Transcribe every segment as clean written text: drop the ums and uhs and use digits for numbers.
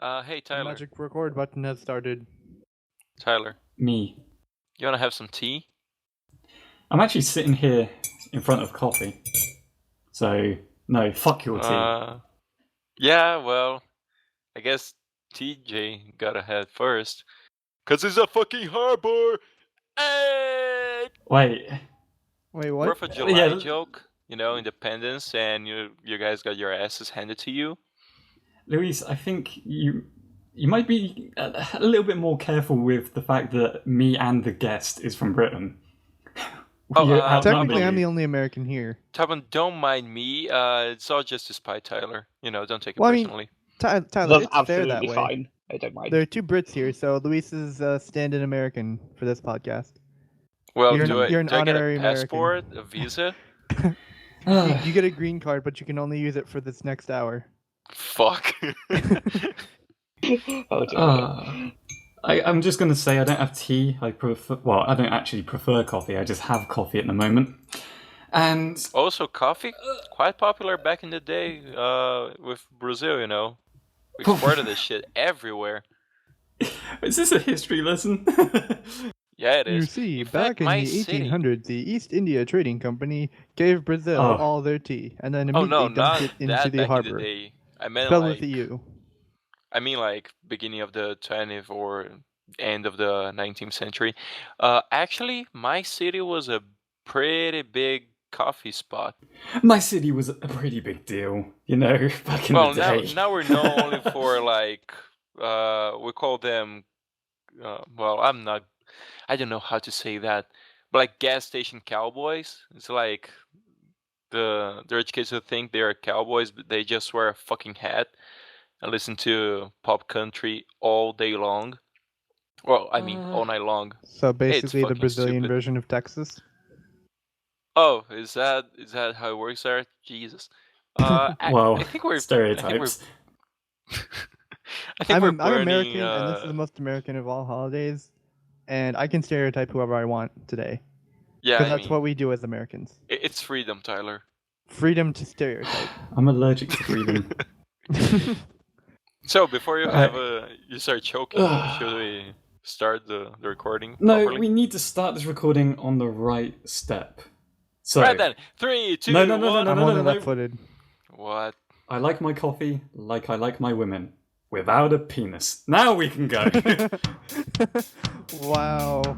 Hey The Tyler. magic record button has started. Tyler, Me. you wanna have some tea? I'm actually sitting here in front of coffee. So, no, fuck your tea. Yeah, well, I guess TJ got ahead first. Cause it's a fucking harbor! Hey! Wait, Wait, what? 4th of July Yeah. joke, independence, and you guys got your asses handed to you. Luis, I think you might be a little bit more careful with the fact that me and the guest is from Britain. Technically, I'm the only American here. Topham, don't mind me. It's all just to spite Tyler. Don't take it Well, I mean, personally. Tyler, That's it's fair that absolutely way. fine. I don't mind. There are two Brits here, so Luis is stand-in American for this podcast. Well, you're do an I get a honorary passport, a visa? You get a green card, but you can only use it for this next hour. Fuck. I'm just going to say I don't have tea. I don't actually prefer coffee. I just have coffee at the moment. And also, coffee, quite popular back in the day with Brazil, We exported this shit everywhere. Is this a history lesson? Yeah, it is. You see, in back fact, in the 1800s, the East India Trading Company gave Brazil all their tea, and then immediately dumped it into the harbor. In the day. I meant Spelled with the U. I mean, like, beginning of the 20th or end of the 19th century. Actually, my city was a pretty big coffee spot. My city was a pretty big deal, back in the day. Now we're known only for, like, we call them, I don't know how to say that, but like gas station cowboys. It's like the rich kids who think they're cowboys, but they just wear a fucking hat and listen to pop country all day long. Well, I mean, all night long. So basically the Brazilian version of Texas? Oh, is that how it works there? Jesus. I think we're stereotypes. I'm American, and this is the most American of all holidays, and I can stereotype whoever I want today. Yeah, because that's what we do as Americans. It's freedom, Tyler. Freedom to stereotype. I'm allergic to freedom. So before you you start choking, should we start the recording? No, properly? We need to start this recording on the right step. So right then, 3, 2, no, 1. I'm only left-footed. What? I like my coffee like I like my women, without a penis. Now we can go. Wow.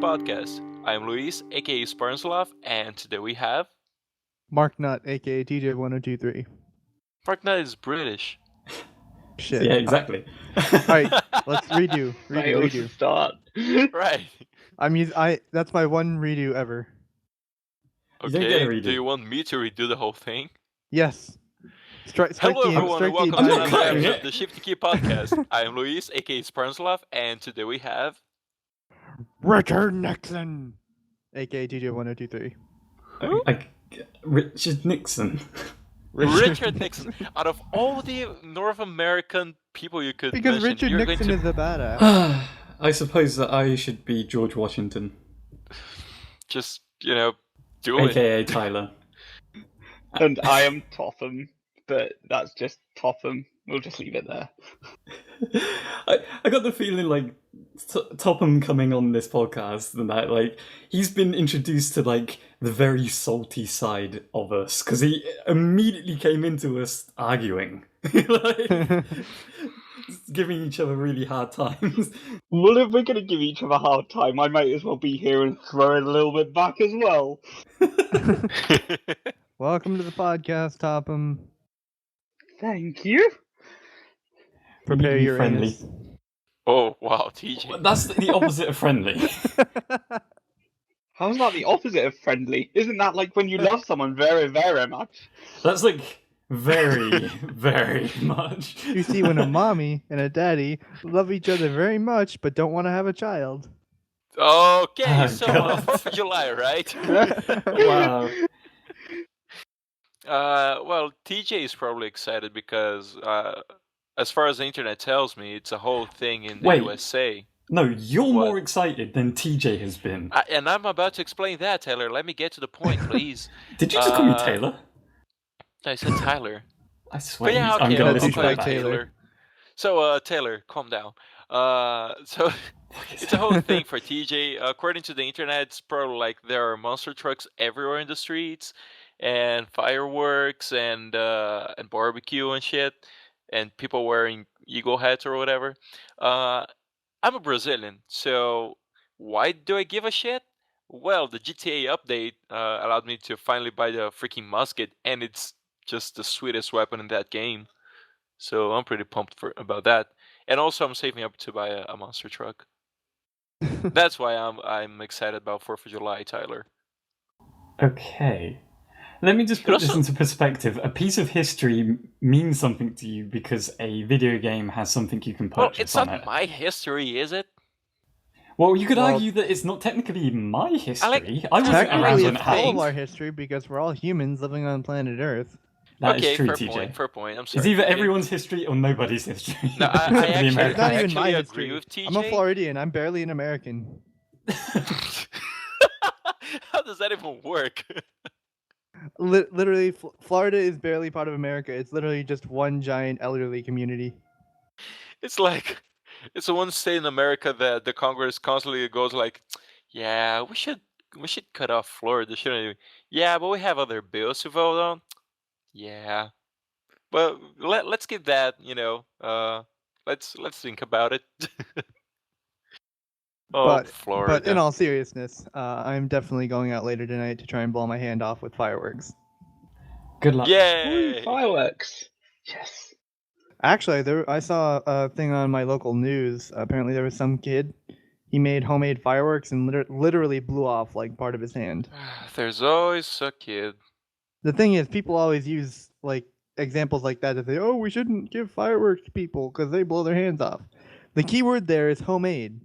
Podcast. I'm Luis, aka SpartanSloth, and today we have Mark Nutt, aka TJ1023. Mark Nutt is British. Shit. Yeah, exactly. Alright, let's redo. Start. Right. That's my one redo ever. Okay, do you want me to redo the whole thing? Yes. Hello everyone, and welcome to another episode of the Shifty Podcast. I am Luis, aka SpartanSloth, and today we have Richard Nixon, aka TJ1023. Richard Nixon. Richard Nixon. Out of all the North American people you could because mention, Richard Nixon is a badass. I suppose that I should be George Washington. Just, do it. AKA Tyler. And I am Topham, but that's just Topham. We'll just leave it there. I got the feeling like Topham coming on this podcast and that he's been introduced to the very salty side of us because he immediately came into us arguing, giving each other really hard times. Well, if we're gonna give each other a hard time, I might as well be here and throw it a little bit back as well. Welcome to the podcast, Topham. Thank you. Prepare your friendly. anus. Oh, wow, TJ. That's the opposite of friendly. How's that the opposite of friendly? Isn't that like when you love someone very, very much? That's very, very much. You see, when a mommy and a daddy love each other very much but don't want to have a child. Okay, so 4th of July, right? Wow. Well, TJ is probably excited because, as far as the internet tells me, it's a whole thing in the USA. No, you're more excited than TJ has been. And I'm about to explain that, Taylor. Let me get to the point, please. Did you just call me Taylor? I said Tyler. I swear. But yeah, okay, I'm gonna listen I'll call you to Taylor. So, Taylor, calm down. So it's a whole thing for TJ. According to the internet, it's probably like there are monster trucks everywhere in the streets, and fireworks and barbecue and shit, and people wearing eagle hats or whatever. I'm a Brazilian, so why do I give a shit? Well, the GTA update allowed me to finally buy the freaking musket, and it's just the sweetest weapon in that game. So I'm pretty pumped about that. And also, I'm saving up to buy a monster truck. That's why I'm excited about 4th of July, Tyler. Okay. Let me just put this into perspective. A piece of history means something to you because a video game has something you can purchase on it. Well, it's not my history, is it? Well, you could argue that it's not technically my history. I wasn't around technically, when it's it all of happened. our history because we're all humans living on planet Earth. That okay, is true, fair TJ. point. I'm sorry. It's either everyone's history or nobody's history. No, I actually, it's not even my agree history. with TJ. I'm a Floridian. I'm barely an American. How does that even work? Literally, Florida is barely part of America. It's literally just one giant elderly community. It's like, it's the one state in America that the Congress constantly goes like, yeah, we should cut off Florida, shouldn't we? Yeah, but we have other bills to vote on. Yeah, but let's give that, let's think about it. Florida. But in all seriousness, I'm definitely going out later tonight to try and blow my hand off with fireworks. Good luck. Yay! Ooh, fireworks. Yes. Actually, I saw a thing on my local news. Apparently, there was some kid. He made homemade fireworks and literally blew off like part of his hand. There's always a kid. The thing is, people always use like examples like that to say, "Oh, we shouldn't give fireworks to people because they blow their hands off." The key word there is homemade.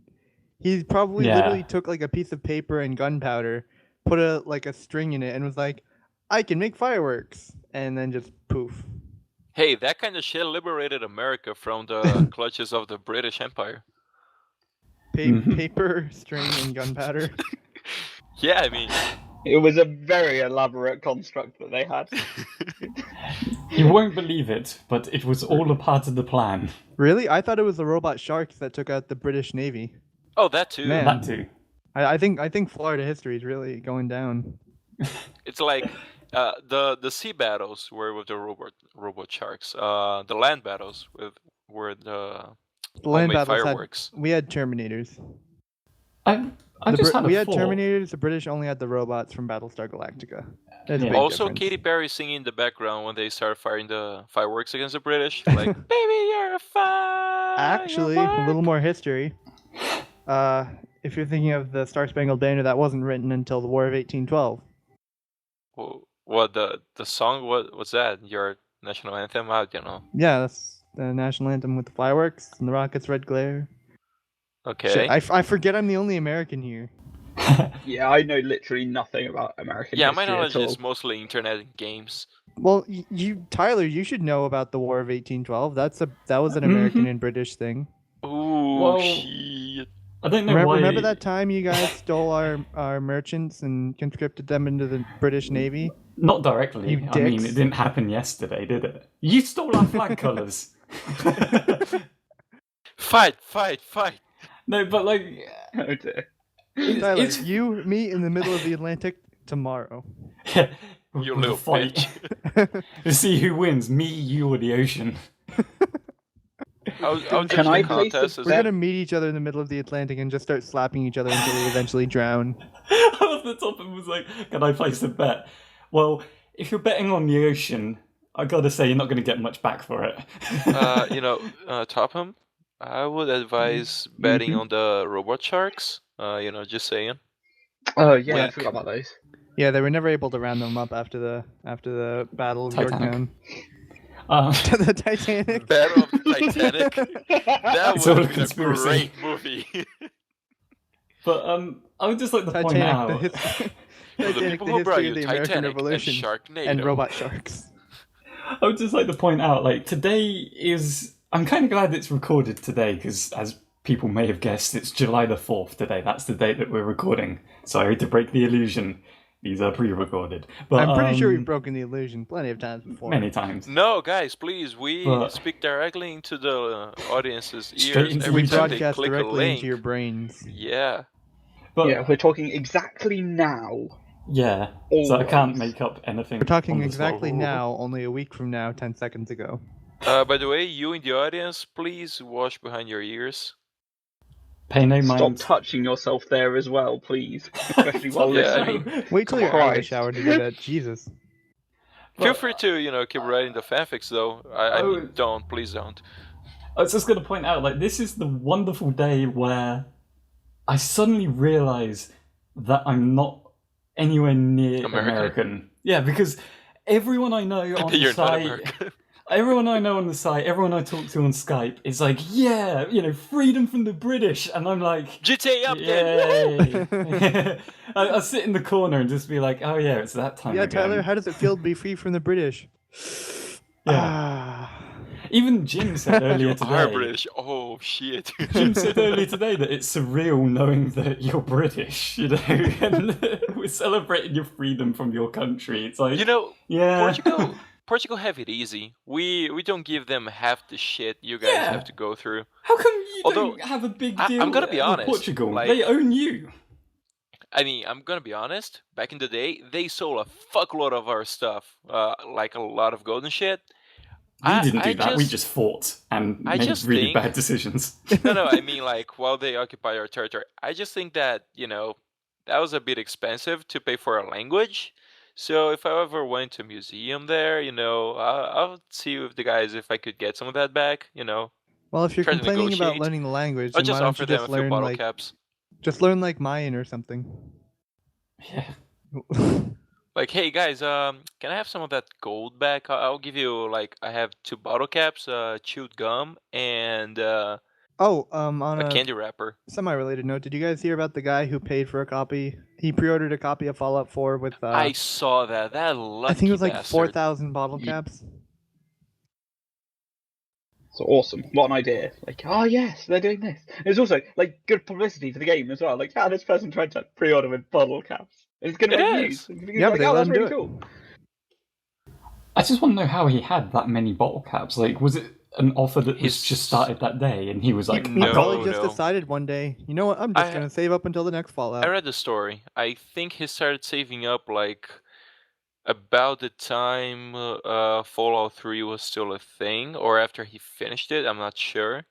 He probably literally took like a piece of paper and gunpowder, put a string in it, and was like, "I can make fireworks," and then just poof. Hey, that kind of shit liberated America from the clutches of the British Empire. Paper, string, and gunpowder. Yeah, I mean, it was a very elaborate construct that they had. You won't believe it, but it was all a part of the plan. Really? I thought it was the robot sharks that took out the British Navy. Oh, that too. Man, that too. I think Florida history is really going down. It's like the sea battles were with the robot sharks. The land battles were the land battles fireworks. We had Terminators. We had Terminators. The British only had the robots from Battlestar Galactica. Also, Katy Perry singing in the background when they started firing the fireworks against the British, like "Baby, you're a fire." Actually, a little more history. If you're thinking of the Star Spangled Banner, that wasn't written until the War of 1812. What the song? What's that? Your national anthem? I don't know. Yeah, that's the national anthem with the fireworks and the rockets' red glare. Okay. Shit, I forget I'm the only American here. Yeah, I know literally nothing about American history. My knowledge at all. is mostly internet and games. Well, Tyler, you should know about the War of 1812. That was an American and British thing. Ooh, shit. I don't know why. Remember that time you guys stole our merchants and conscripted them into the British Navy? Not directly. You I mean, dicks. it didn't happen yesterday, did it? You stole our flag colours. Fight! No, but like, Oh dear. Tyler, you meet in the middle of the Atlantic tomorrow. You little fight bitch. to see who wins, me, you, or the ocean. Can I place We're gonna meet each other in the middle of the Atlantic and just start slapping each other until we eventually drown. Off the top and was like, "Can I place a bet?" Well, if you're betting on the ocean, I gotta say you're not gonna get much back for it. Topham, I would advise betting on the robot sharks. Just saying. Oh yeah, I forgot about those. Yeah, they were never able to round them up after the Battle of Yorktown. The Titanic. Battle of the Titanic. That It's would all a have been a conspiracy. great movie. But I would just like to point Titanic, out. the Titanic, people the who brought history you of the American Titanic and Revolution Sharknado. and robot sharks. I would just like to point out, like, today is... I'm kind of glad it's recorded today, because as people may have guessed, it's July the 4th today. That's the date that we're recording. Sorry to break the illusion. These are pre-recorded. But I'm pretty sure we've broken the illusion plenty of times before. many times. No, guys, please, we But- speak directly into the audience's Straight ears into every We each other. time they broadcast click a directly link. into your brains. Yeah. But Yeah, we're talking exactly now. yeah, so I can't Always. make up anything. We're talking on the exactly spot. now, only a week from now, 10 seconds ago. By the way, you in the audience, please wash behind your ears. Pay no Stop mind. touching yourself there as well, please. Especially while Yeah, I listening. mean, Wait till you're out of the Christ. shower to do that. Jesus. Feel free to, keep writing the fanfics though. I Oh. mean, don't, please don't. I was just going to point out, like, this is the wonderful day where I suddenly realise that I'm not anywhere near American. Yeah, because everyone I know on the You're not site, American. everyone I know on the site, everyone I talk to on Skype is like, yeah, freedom from the British, and I'm like, GTA update! yay! I sit in the corner and just be like, oh yeah, it's that time Yeah, again. Tyler, how does it feel to be free from the British? Yeah. Ah. Even Jim said earlier today. Are British. Oh shit. Jim said earlier today that it's surreal knowing that you're British, and we're celebrating your freedom from your country. It's like, yeah, Portugal have it easy. We don't give them half the shit you guys have to go through. How come you Although, don't have a big I'm deal gonna be with honest, Portugal? like- They own you. I mean, I'm gonna be honest. Back in the day, they sold a fuckload of our stuff, like a lot of gold and shit. We didn't do that. We just fought and made really think- bad decisions. No, I mean, like, while they occupy our territory, I just think that, that was a bit expensive to pay for a language. So if I ever went to a museum there, I'll see with the guys if I could get some of that back, Well, if you're Try to complaining about negotiate. learning the language, I'll then just why don't offer you them a just few learn bottle like caps. just learn like Mayan or something? Yeah. Like, hey guys, can I have some of that gold back? I'll give you, like, I have 2 bottle caps, chewed gum, and On a a candy wrapper. semi-related note, did you guys hear about the guy who paid for a copy? He pre-ordered a copy of Fallout 4 with I saw that. That lucky I think it was like bastard. 4,000 bottle Ye- caps. So awesome. What an idea. Like, oh yes, they're doing this. It's also like good publicity for the game as well. Like, this person tried to pre-order with bottle caps. It's gonna It make is. news. Yeah, but they oh, let that's him do really it. cool. I just want to know how he had that many bottle caps. Like, was it an offer that was His- just started that day, and he was like, He No, probably just no. decided one day, you know what? I'm just I- gonna save up until the next Fallout. I read the story. I think he started saving up, like, about the time Fallout 3 was still a thing, or after he finished it, I'm not sure.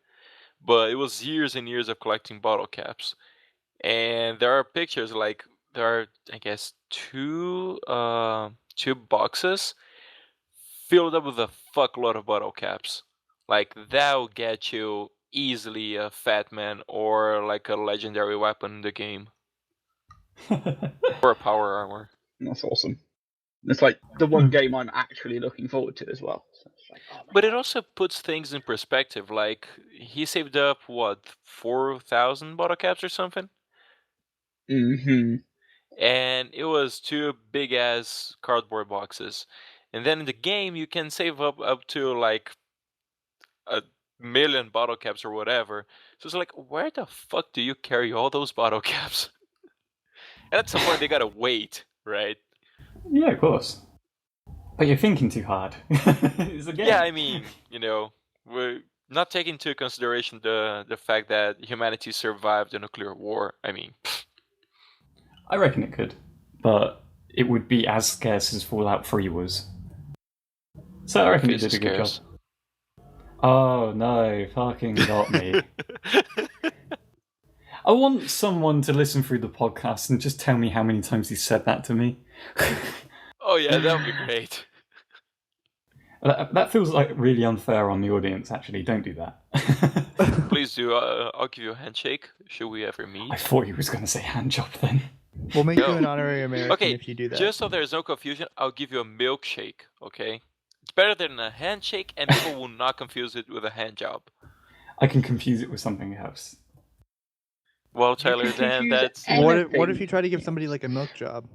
But it was years and years of collecting bottle caps. And there are pictures, like, there are, I guess, two boxes filled up with a fuckload of bottle caps. Like, that'll get you easily a Fat Man or, like, a legendary weapon in the game. Or a power armor. That's awesome. It's like the one game I'm actually looking forward to as well. So it's like, oh my But it God. also puts things in perspective. Like, he saved up, 4,000 bottle caps or something? Mhm. And it was 2 big ass cardboard boxes. And then in the game, you can save up to, like, 1,000,000 bottle caps or whatever. So it's like, where the fuck do you carry all those bottle caps? And at some point, they gotta wait, right? yeah, of course. But you're thinking too hard. It's a game. Yeah, I mean, we're not taking into consideration the fact that humanity survived the nuclear war. I mean, I reckon it could, but it would be as scarce as Fallout 3 was. So I reckon it face did a good job. scarce. Oh no, fucking got me. I want someone to listen through the podcast and just tell me how many times he said that to me. Oh yeah, that would be great. That feels like really unfair on the audience, actually. Don't do that. Please do. I'll give you a handshake. Should we ever meet? I thought he was going to say hand job then. We'll make No. you an honorary American Okay, if you do that. just so there's no confusion, I'll give you a milkshake, okay? It's better than a handshake, and people will not confuse it with a hand job. I can confuse it with something else. Well, Tyler, can then confuse that's... anything. What if you try to give somebody like a milk job?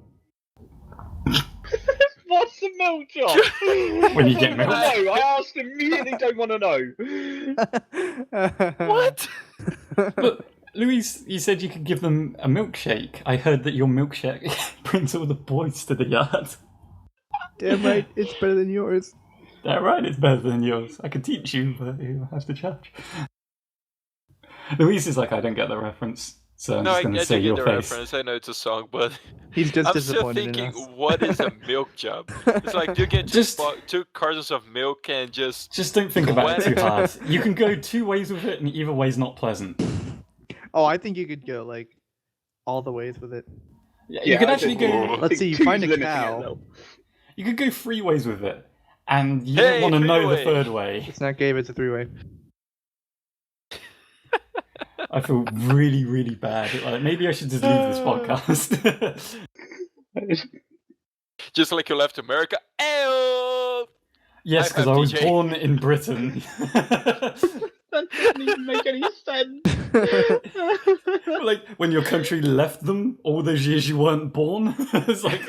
What's the milk job? When you get milk. No, I asked immediately. Don't want to know. What? But Louise, you said you could give them a milkshake. I heard that your milkshake brings all the boys to the yard. Damn right, it's better than yours. That right, it's better than yours. I could teach you, but you have to charge. Louise is like, I don't get the reference, so I'm No, just I going to do say get your the face. reference. I know it's a song, but He's just I'm still disappointed thinking, in us. what is a milk job? It's like you get two cartons of milk and just don't think about it When- too hard. You can go two ways with it, and either way's not pleasant. Oh, I think you could go like all the ways with it. Yeah, you could I actually think- go. Let's see, you two's find a limiting it, cow. though. You could go three ways with it, and you Hey, don't want to know the three-way. third way. It's not gay, but it's a three-way. I feel really, really bad. Like, maybe I should just leave this podcast. just like you left America. Ew! Yes, I because have I was DJ. born in Britain. That doesn't even make any sense. Like when your country left them all those years you weren't born. It's like,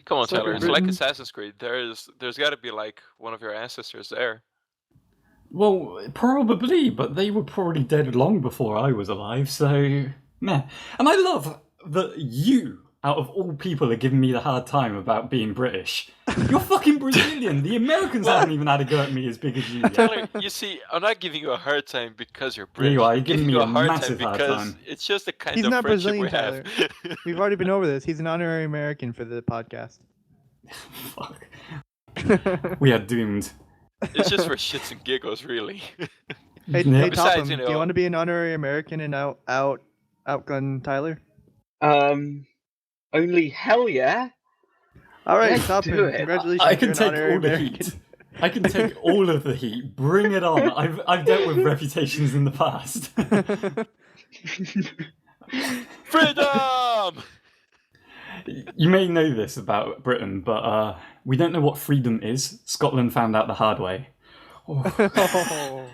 Come on, Sucker Tyler. It's like Britain. Assassin's Creed. There's got to be like one of your ancestors there. Well, probably, but they were probably dead long before I was alive, so meh. And I love that you, out of all people, are giving me the hard time about being British. You're fucking Brazilian. The Americans haven't even had a go at me as big as you. Yet. Tyler, you see, I'm not giving you a hard time because you're British. you are. You're I'm giving me you a a hard time massive hard because time. it's just the kind He's of not friendship Brazilian, we have. We've already been over this. He's an honorary American for the podcast. Fuck. We are doomed. It's just for shits and giggles, really. Hey, Yeah. hey Besides, Topham, you do you know- want to be an honorary American and outgun Tyler? Only hell yeah. All right, Let's Topham, do it. congratulations. I can you're an take honorary all the American. heat. I can take all of the heat. Bring it on. I've dealt with reputations in the past. Freedom! You may know this about Britain, but we don't know what freedom is. Scotland found out the hard way. Oh,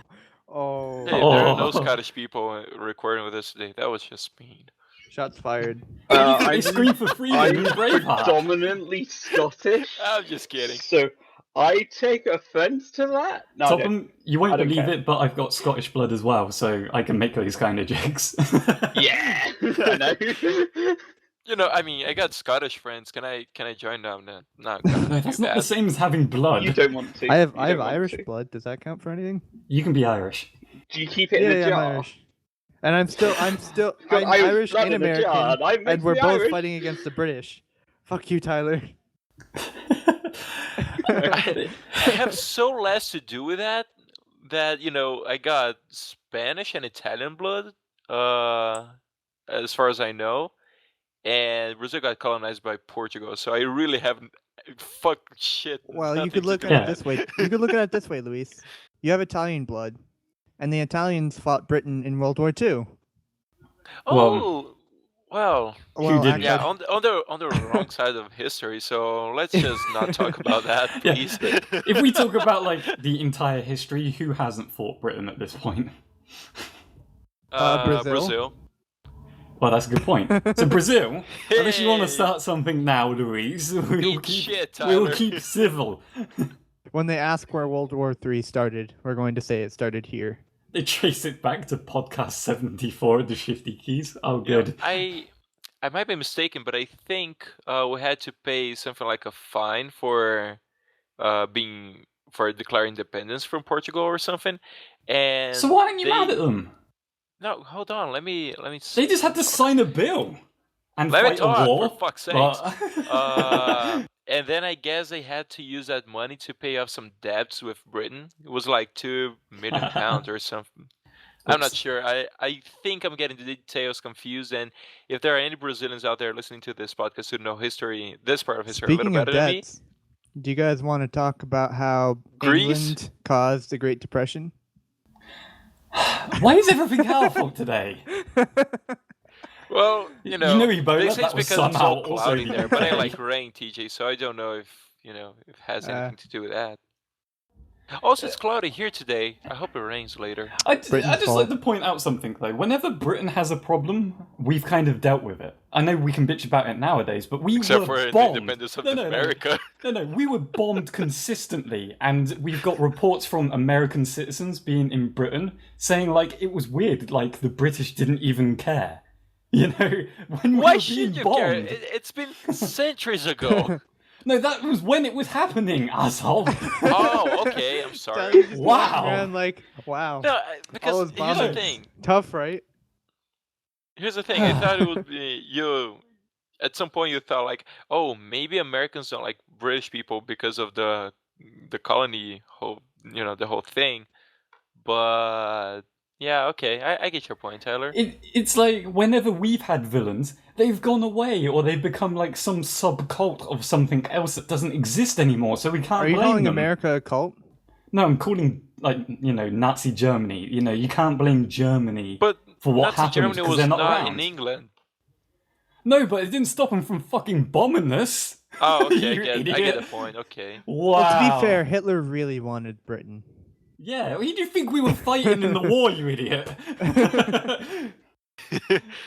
oh. Hey, there are no Scottish people recording with us today. That was just mean. Shots fired. They I'm, scream for freedom I'm in Braveheart. predominantly Scottish. I'm just kidding. So I take offence to that. No, I don't. Topham, you I won't don't believe care. it, but I've got Scottish blood as well, so I can make those kind of jokes. Yeah, I know. You know, I mean, I got Scottish friends. Can I join them? No, No, do that's not that. the same as having blood. You don't want to. I have You I have don't want Irish to. blood. Does that count for anything? You can be Irish. Do you keep it in the I'm jar? Irish. And I'm Got Irish blood and in the American, jar, that makes and we're me both Irish. fighting against the British. Fuck you, Tyler. I have so less to do with that you know I got Spanish and Italian blood, as far as I know, and Brazil got colonized by Portugal, so I really haven't. Fuck shit. Well, you nothing could to look do at Yeah. it this way. You could look at it this way, Luis. You have Italian blood, and the Italians fought Britain in World War II. Oh, well, Well, didn't? yeah, actually- on the wrong side of history. So let's just not talk about that, Yeah. please. If we talk about like the entire history, who hasn't fought Britain at this point? Brazil. Well, that's a good point. So Brazil, unless you want to Hey. start something now, Louise, we'll Eat keep, shit, we'll Tyler. keep civil. When they ask where World War III started, we're going to say it started here. They trace it back to podcast 74 of the Shifty Keys. Oh, You know, good. I might be mistaken, but I think we had to pay something like a fine for declaring independence from Portugal or something. And So why aren't you they- mad at them? No, hold on. Let me. They just had to sign a bill and Let me fight talk, a war. for fuck's sakes. but- And then I guess they had to use that money to pay off some debts with Britain. It was like £2 million or something. I'm not Oops. sure. I think I'm getting the details confused. And if there are any Brazilians out there listening to this podcast who know history, this part of history, a Speaking little of better than me, debts, do you guys want to talk about how Greece? England caused the Great Depression? Why is everything our fault today? well, you know, Ebola, they say that it's was because it's somehow all also cloudy the there. But I UK. like rain, TJ, so I don't know if it has anything to do with that. Also, it's cloudy here today. I hope it rains later. I Britain's just fault. like to point out something though. Whenever Britain has a problem, we've kind of dealt with it. I know we can bitch about it nowadays, but we Except were for the bombed. independence of No, America. No, we were bombed consistently, and we've got reports from American citizens being in Britain saying like it was weird, like the British didn't even care. You know, when we Why were should being you bombed. care? It's been centuries ago. No, that was when it was happening, asshole. Oh, okay. I'm sorry. Tyler's just Wow. walking around like, wow. No, All because those here's the bombings. thing. Tough, right? Here's the thing. I thought it would be you. At some point, you thought like, oh, maybe Americans don't like British people because of the colony whole, the whole thing. But yeah, okay, I get your point, Tyler. It's like whenever we've had villains, they've gone away or they've become like some subcult of something else that doesn't exist anymore, so we can't Are you blame calling them. America a cult? No, I'm calling Nazi Germany. You can't blame Germany But for what Nazi happened Germany because was they're not not around. in England. No, but it didn't stop them from fucking bombing us. Oh, okay, You I get idiot. the point. Okay. Wow. Well, to be fair, Hitler really wanted Britain. Yeah, who do you think we were fighting in the war, you idiot?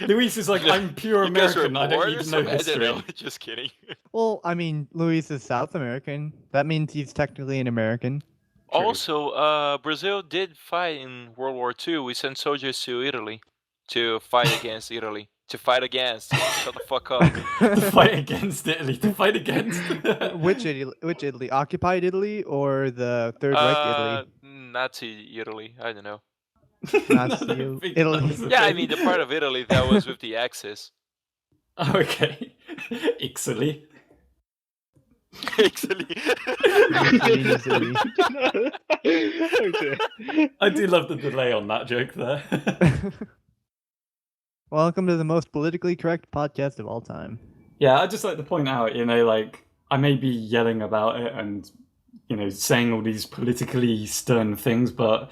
Luis is like, I'm pure You guys were American, I don't bored or need to know something? I history. don't know. Just kidding. Well, I mean, Luis is South American. That means he's technically an American. True. Also, Brazil did fight in World War II. We sent soldiers to Italy to fight against Italy. To fight against. Shut the fuck up. To fight against Italy, to fight against. Which Italy? Occupied Italy or the Third Reich Italy? Nazi Italy. I don't know. Nazi I don't think Italy. that was the Yeah, I thing. mean the part of Italy that was with the Axis. Oh, okay. Ixaly. Italy. Italy. Oh dear. I do love the delay on that joke there. Welcome to the most politically correct podcast of all time. Yeah, I'd just like to point out, like, I may be yelling about it and, saying all these politically stern things, but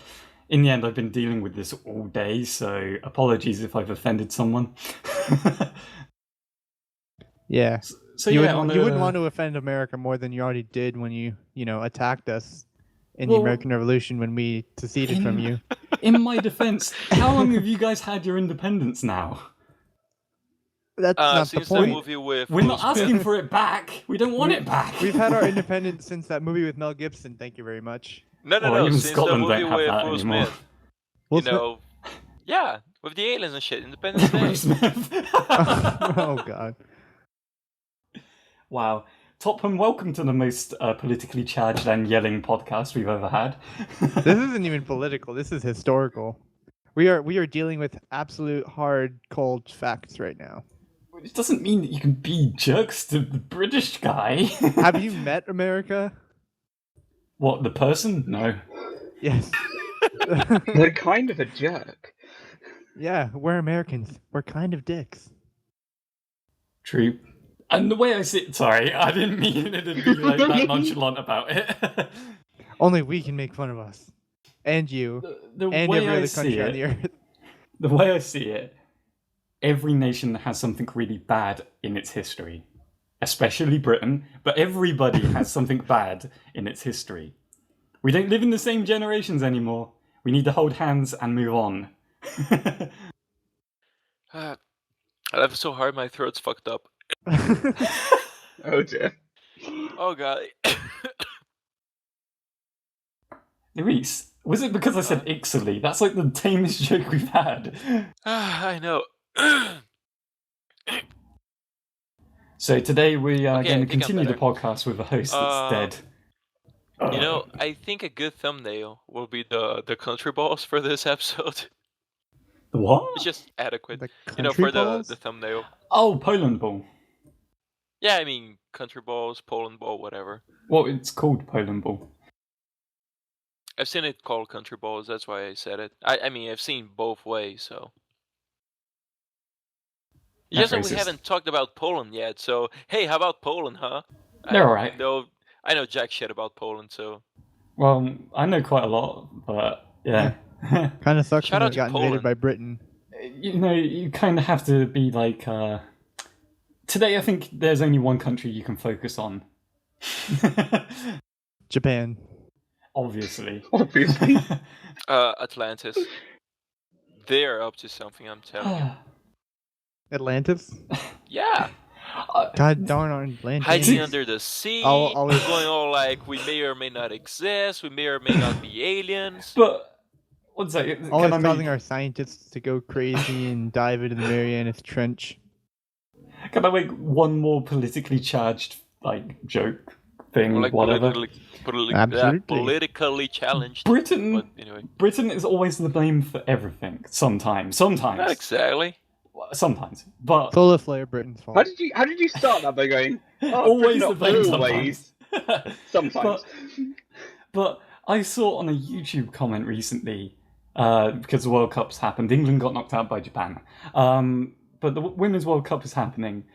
in the end, I've been dealing with this all day, so apologies if I've offended someone. Yeah. So you yeah, wouldn't want to offend America more than you already did when you attacked us in Well, the American Revolution when we seceded from you. In my defense, how long have you guys had your independence now? That's not the Since the point. movie with We're Will not Smith. asking for it back. We don't want it back. We've had our independence since that movie with Mel Gibson. Thank you very much. No, Well, even since the Scotland movie don't have with that Will anymore. Smith. Will You know, yeah, with the aliens and shit. Independence Day. Will Smith. Oh God. Wow. Topham, welcome to the most politically charged and yelling podcast we've ever had. This isn't even political. This is historical. We are dealing with absolute hard, cold facts right now. It doesn't mean that you can be jerks to the British guy. Have you met America? What, the person? No. Yes. They're kind of a jerk. Yeah, we're Americans. We're kind of dicks. True. And the way I see it, sorry, I didn't mean it to be like that nonchalant about it. Only we can make fun of us. And you. The And way every I other see country on it, the earth. the way I see it, every nation has something really bad in its history. Especially Britain, but everybody has something bad in its history. We don't live in the same generations anymore. We need to hold hands and move on. I laughed so hard my throat's fucked up. Oh dear. Oh god. Luis, was it because I said Ixaly? That's like the tamest joke we've had. I know. So today we are Okay, going I to think I'm continue the better. podcast with a host that's dead. You know, I think a good thumbnail will be the country balls for this episode. The what? It's just adequate. The You know, country for balls? the thumbnail. Oh, Poland ball. Yeah, I mean country balls, Poland ball, whatever. Well, it's called Poland ball. I've seen it called country balls, that's why I said it. I mean I've seen both ways, so. That's Yes, and we racist. haven't talked about Poland yet, so hey, how about Poland, huh? They're alright. I know jack shit about Poland, so. Well, I know quite a lot, but yeah. Kind of sucks Shout when out it to got invaded Poland. by Britain. You kind of have to be like, today I think there's only one country you can focus on. Japan. Obviously. Obviously. Atlantis. They're up to something, I'm telling you. Atlantis. Yeah. God darn Atlantis. Hiding under the sea, always- going all like, we may or may not exist, we may or may not be aliens. But one second, Always can I causing make our scientists to go crazy and dive into the Marianas Trench. can I make one more politically charged like joke thing? Or like whatever. Absolutely. politically challenged. Britain. But anyway. Britain is always the blame for everything. Sometimes. Not exactly. Sometimes. But Solar flare, Britain's fault. How did you start that by going? Oh, always the pretty blame not always. sometimes. Sometimes. But I saw on a YouTube comment recently, because the World Cup's happened, England got knocked out by Japan. But the Women's World Cup is happening,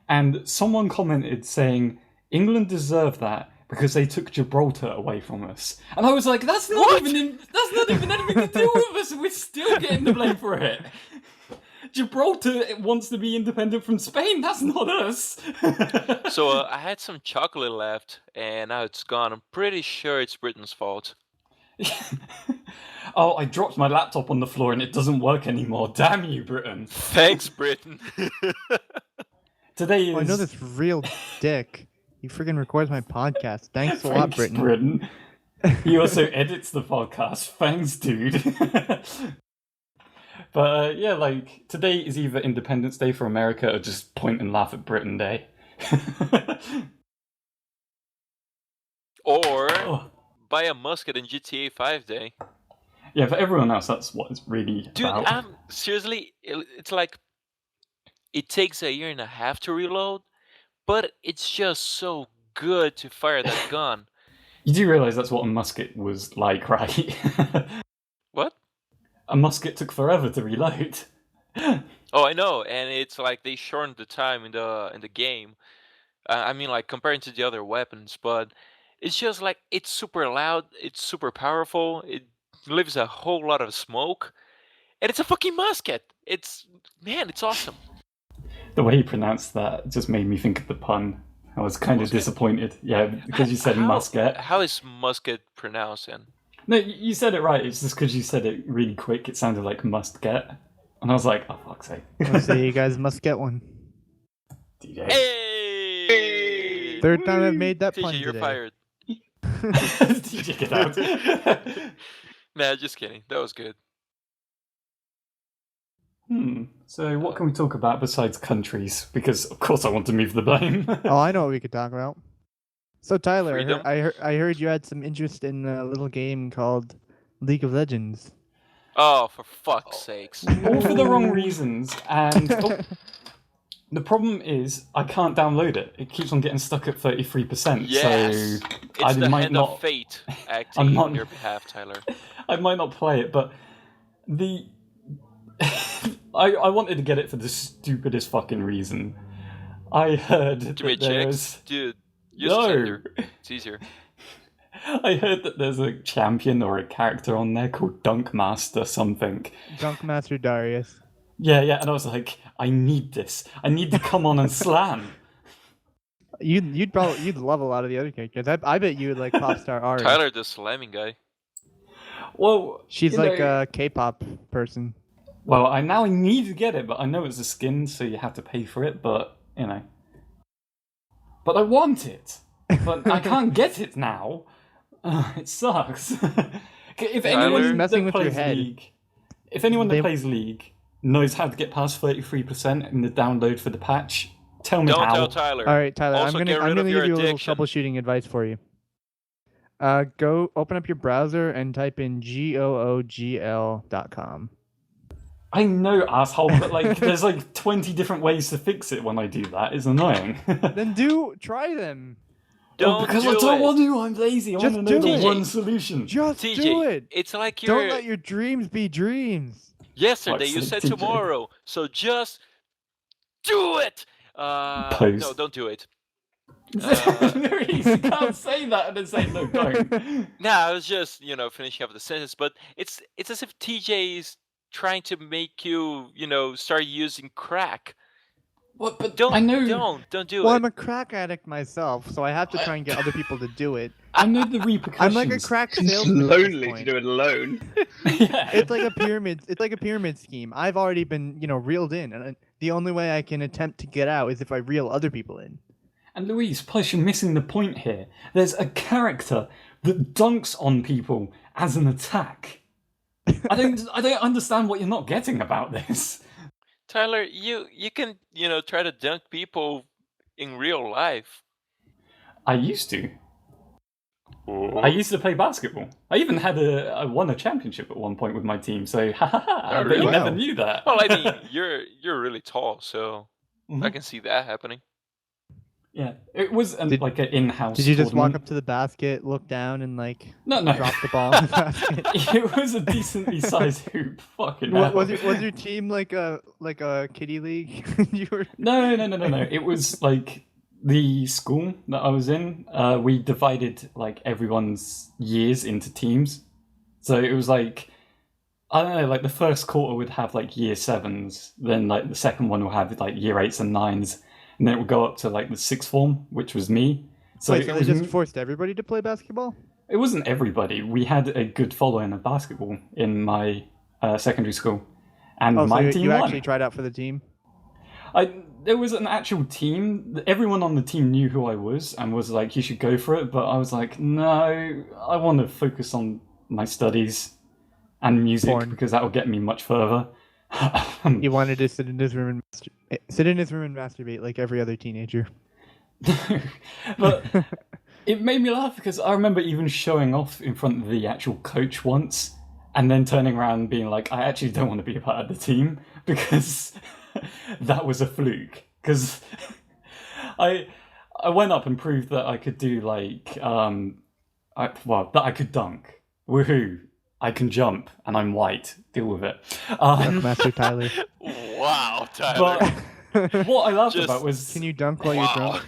and someone commented saying, England deserved that because they took Gibraltar away from us. And I was like, that's not even anything to do with us, and we're still getting the blame for it. Gibraltar wants to be independent from Spain, that's not us. So I had some chocolate left, and now it's gone. I'm pretty sure it's Britain's fault. Oh, I dropped my laptop on the floor and it doesn't work anymore. Damn you, Britain. Thanks, Britain. Today is... I know this real dick. He freaking records my podcast. Thanks a lot, Thanks, Britain. He also edits the podcast. Thanks, dude. But yeah, like, today is either Independence Day for America or just point and laugh at Britain Day. Or Oh. buy a musket in GTA 5 Day. Yeah, for everyone else, that's what it's really Dude, about. seriously, it's like, it takes a year and a half to reload, but it's just so good to fire that gun. You do realise that's what a musket was like, right? What? A musket took forever to reload. Oh, I know, and it's like they shortened the time in the game. I mean, like, comparing to the other weapons, but it's just like, it's super loud, it's super powerful, it leaves a whole lot of smoke, and it's a fucking musket. Man, it's awesome. The way he pronounced that just made me think of the pun. I was kind of disappointed. Yeah, because you said musket. How is musket pronounced then? No, you said it right. It's just because you said it really quick. It sounded like must get. And I was like, oh, fuck's sake. Let's say you guys must get one. DJ. Hey! Third time I've made that pun TJ, you're today. fired. DJ, get out. Nah, just kidding. That was good. So what can we talk about besides countries? Because, of course, I want to move the blame. Oh, I know what we could talk about. So Tyler, Freedom? I heard you had some interest in a little game called League of Legends. Oh, for fuck's sakes. All for the wrong reasons. And the problem is I can't download it. It keeps on getting stuck at 33%. Yes! So It's I the might hand not... of fate acting on your behalf, Tyler. I might not play it, but the... I wanted to get it for the stupidest fucking reason. I heard To that meet there chicks? was... Dude, use No. Tinder. It's easier. I heard that there's a champion or a character on there called Dunkmaster something. Dunkmaster Darius. Yeah, and I was like, I need this. I need to come on and slam. You'd love a lot of the other characters. I bet you would like Popstar Ari. Tyler, the slamming guy. Well, She's you like know- a K-pop person. Well, I need to get it, but I know it's a skin, so you have to pay for it, but, you know. But I want it. But I can't get it now. It sucks. If anyone Tyler? Messing that with your plays head. League... If anyone that They- plays League knows how to get past 33% in the download for the patch, tell me Don't how. tell Tyler. All right, Tyler. Also, I'm get rid gonna of give your you a little addiction. troubleshooting advice for you. Go open up your browser and type in googl.com. I know, asshole, but like, there's like 20 different ways to fix it when I do that. It's annoying. Then try them. Don't because do I don't it. want to. I'm lazy. I Just want to know do the it. one solution. Just TJ, do it. it's like Don't let your dreams be dreams. yesterday Fuck's you sake, said TJ. tomorrow, so just do it. Post. No, don't do it. Very easy. You can't say that and then say no, don't. Nah, I was just finishing up the sentence, but it's as if TJ is trying to make you start using crack. What? But Don't I know. don't do Well, it. I'm a crack addict myself, so I have to try and get other people to do it. I know the repercussions. I'm like a crack It's salesman at this lonely to point. do it alone. Yeah. It's like a pyramid. It's like a pyramid scheme. I've already been, reeled in, and the only way I can attempt to get out is if I reel other people in. And Louise, plus you're missing the point here. There's a character that dunks on people as an attack. I don't understand what you're not getting about this. Tyler, you can try to dunk people in real life. I used to. I used to play basketball. I even had I won a championship at one point with my team. So, I bet you never knew that. Well, I mean, you're really tall, so I can see that happening. Yeah, it was like an in-house. Did you just tournament. walk up to the basket, look down, and No. drop the ball in the basket? It was a decently sized hoop. Fucking hell. Was your team like a kiddie league? You were... No. It was like the school that I was in. We divided like everyone's years into teams. So it was like, I don't know, like the first quarter would have like year 7s, then like the second one will have like year 8s and 9s, and then it would go up to like the sixth form, which was me. So Wait, so they just forced everybody to play basketball? It wasn't everybody. We had a good following of basketball in my secondary school, and my team you won. actually tried out for the team? There was an actual team. Everyone on the team knew who I was and was like, "You should go for it." But I was like, "No, I want to focus on my studies and music because that will get me much further." You wanted to sit in his room and masturbate like every other teenager. But it made me laugh because I remember even showing off in front of the actual coach once and then turning around and being like, I actually don't want to be a part of the team because that was a fluke. Because I went up and proved that I could do like, that I could dunk. Woohoo. I can jump and I'm white. Deal with it. Master Tyler. Wow, Tyler. But what I laughed about was... Can you dunk while you're drunk?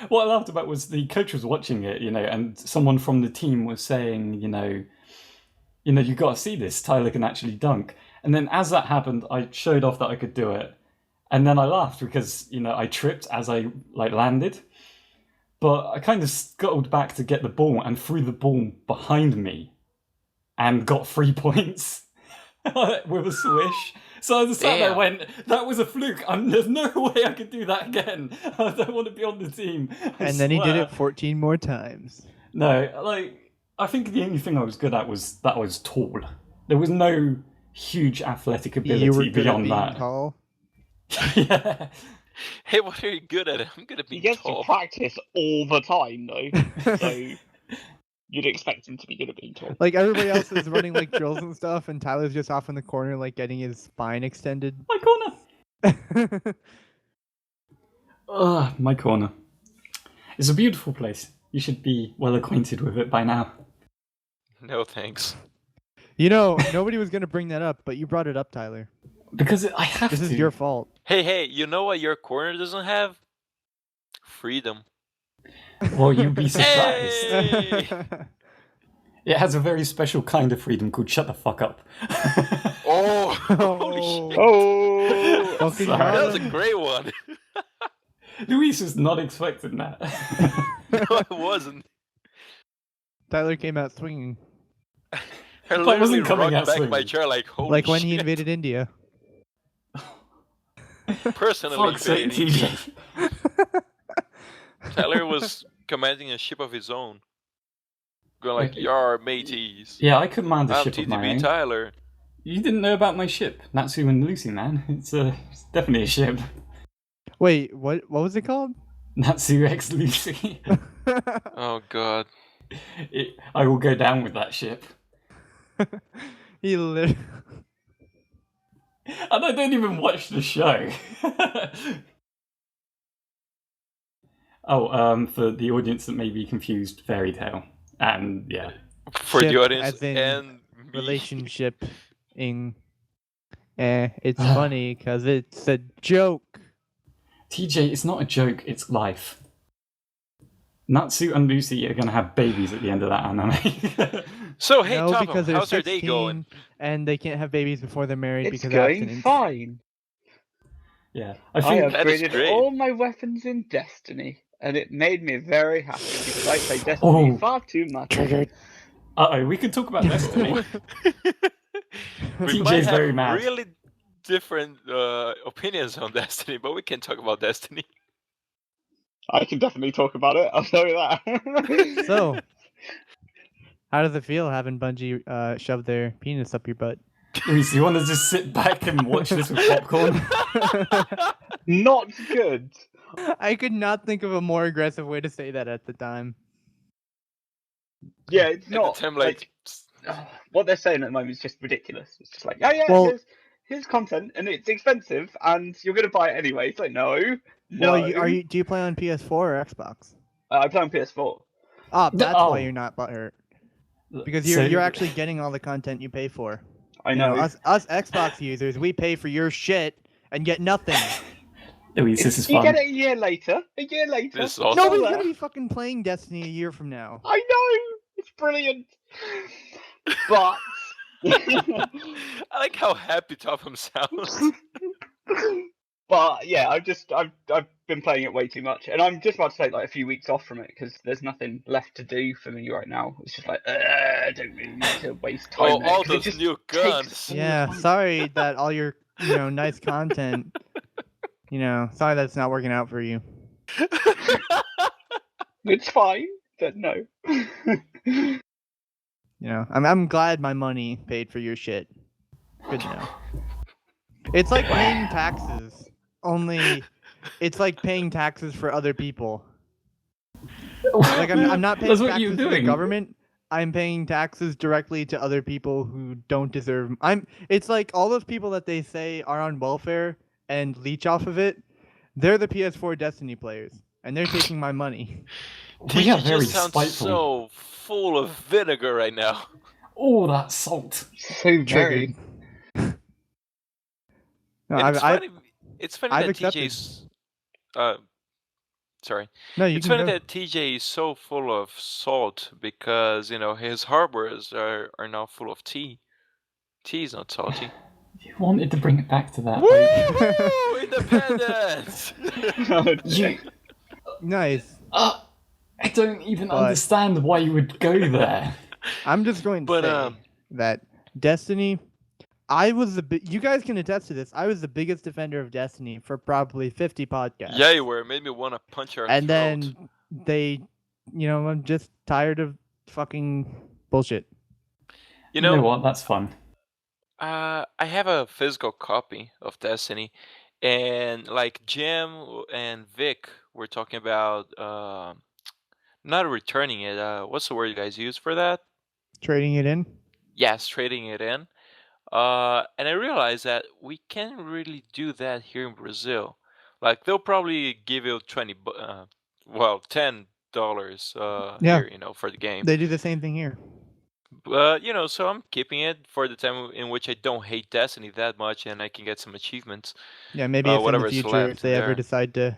What I laughed about was the coach was watching it, and someone from the team was saying, you got to see this. Tyler can actually dunk. And then as that happened, I showed off that I could do it. And then I laughed because, I tripped as I landed. But I kind of scuttled back to get the ball and threw the ball behind me and got 3 points with a swish. So I just sat there and went, that was a fluke. There's no way I could do that again. I don't want to be on the team. And then he did it 14 more times. No, I think the only thing I was good at was that I was tall. There was no huge athletic ability you were good beyond at being that. Tall? Yeah. Hey, what are you good at? I'm good at being He gets tall. to practice all the time, though. So you'd expect him to be good at being tall. Like everybody else is running like drills and stuff, and Tyler's just off in the corner, like getting his spine extended. My corner. My corner. It's a beautiful place. You should be well acquainted with it by now. No thanks. Nobody was gonna bring that up, but you brought it up, Tyler. Because I have to. This is your fault. Hey, you know what your corner doesn't have? Freedom. Well, you'd be surprised. Hey! It has a very special kind of freedom called shut the fuck up. Oh, holy shit. Oh! Fucking Sorry. That was Harlem. a great one. Luis was not expecting that. No, it wasn't. Tyler came out swinging, I wasn't literally coming rocked out back my swinging. chair like, holy like when shit. he invaded India. Personally, Fuck's sake, invading. TJ. Tyler was commanding a ship of his own. Going like, yar, mateys. Yeah, I command a I'm ship of my own. TDBTyler. You didn't know about my ship, Natsu and Lucy, man. It's definitely a ship. Wait, what was it called? Natsu x Lucy. Oh, God. I will go down with that ship. He literally... And I don't even watch the show. For the audience that may be confused, fairy tale. And yeah. For Ship the audience as in and me. relationship in... it's funny because it's a joke. TJ, it's not a joke, it's life. Natsu and Lucy are going to have babies at the end of that anime. So, hey, No, Topham, because they're how's 16 your day going? and they can't have babies before they're married It's because of going abstinence. fine. Yeah, I think That is upgraded great. all my weapons in Destiny, and it made me very happy because I play Destiny far too much. Triggered. we can talk about Destiny. We TJ might is have very mad. really different opinions on Destiny, but we can talk about Destiny. I can definitely talk about it. I'll tell you that. So, how does it feel having Bungie shove their penis up your butt? Reese, you want to just sit back and watch this with popcorn? Not good. I could not think of a more aggressive way to say that at the time. Yeah, it's At not. the time, like, What they're saying at the moment is just ridiculous. It's just like, oh yeah, Well- here's content, and it's expensive, and you're going to buy it anyway. It's like, no. Well, do you play on PS4 or Xbox? I play on PS4. That's Oh. why you're not butthurt. Because So- you're actually getting all the content you pay for. I You know. us Xbox users, we pay for your shit and get nothing. Louise, this is You fun. get it a year later. A year later. This is awesome. Nobody's Still gonna there. be fucking playing Destiny a year from now. I know. It's brilliant. But I like how happy Topham sounds. but yeah, I've been playing it way too much, and I'm just about to take like a few weeks off from it because there's nothing left to do for me right now. It's just like I don't really need to waste time. Oh, there, all 'cause it those just new takes guns. so Yeah, long. sorry that all your nice content. Sorry that it's not working out for you. It's fine, but no. I'm glad my money paid for your shit. Good to know. It's like paying taxes. Only, it's like paying taxes for other people. Like I'm not paying That's what taxes you're to the doing. government. I'm paying taxes directly to other people who don't deserve. It's like all those people that they say are on welfare and leech off of it. They're the PS4 Destiny players, and they're taking my money. We are TJ very just sounds spiteful. so full of vinegar right now. Oh, that salt. So very. Triggered. No, And I've it's funny I've that accepted. TJ's. Sorry. No, you It's can funny go. that TJ is so full of salt because his harbors are now full of tea. Tea is not salty. You wanted to bring it back to that. Woo! Independence! You, Nice. I don't even But- understand why you would go there. I'm just going to But, say that Destiny. You guys can attest to this. I was the biggest defender of Destiny for probably 50 podcasts. Yeah, you were. It made me want to punch our And throat. then I'm just tired of fucking bullshit. You know know, what? That's fun. I have a physical copy of Destiny, and like Jim and Vic were talking about not returning it. What's the word you guys use for that? Trading it in. Yes, trading it in. And I realized that we can't really do that here in Brazil. Like they'll probably give you $10 Yeah. here, for the game. They do the same thing here. But so I'm keeping it for the time in which I don't hate Destiny that much, and I can get some achievements. Yeah, maybe if in the whatever's future left if they ever there. decide to,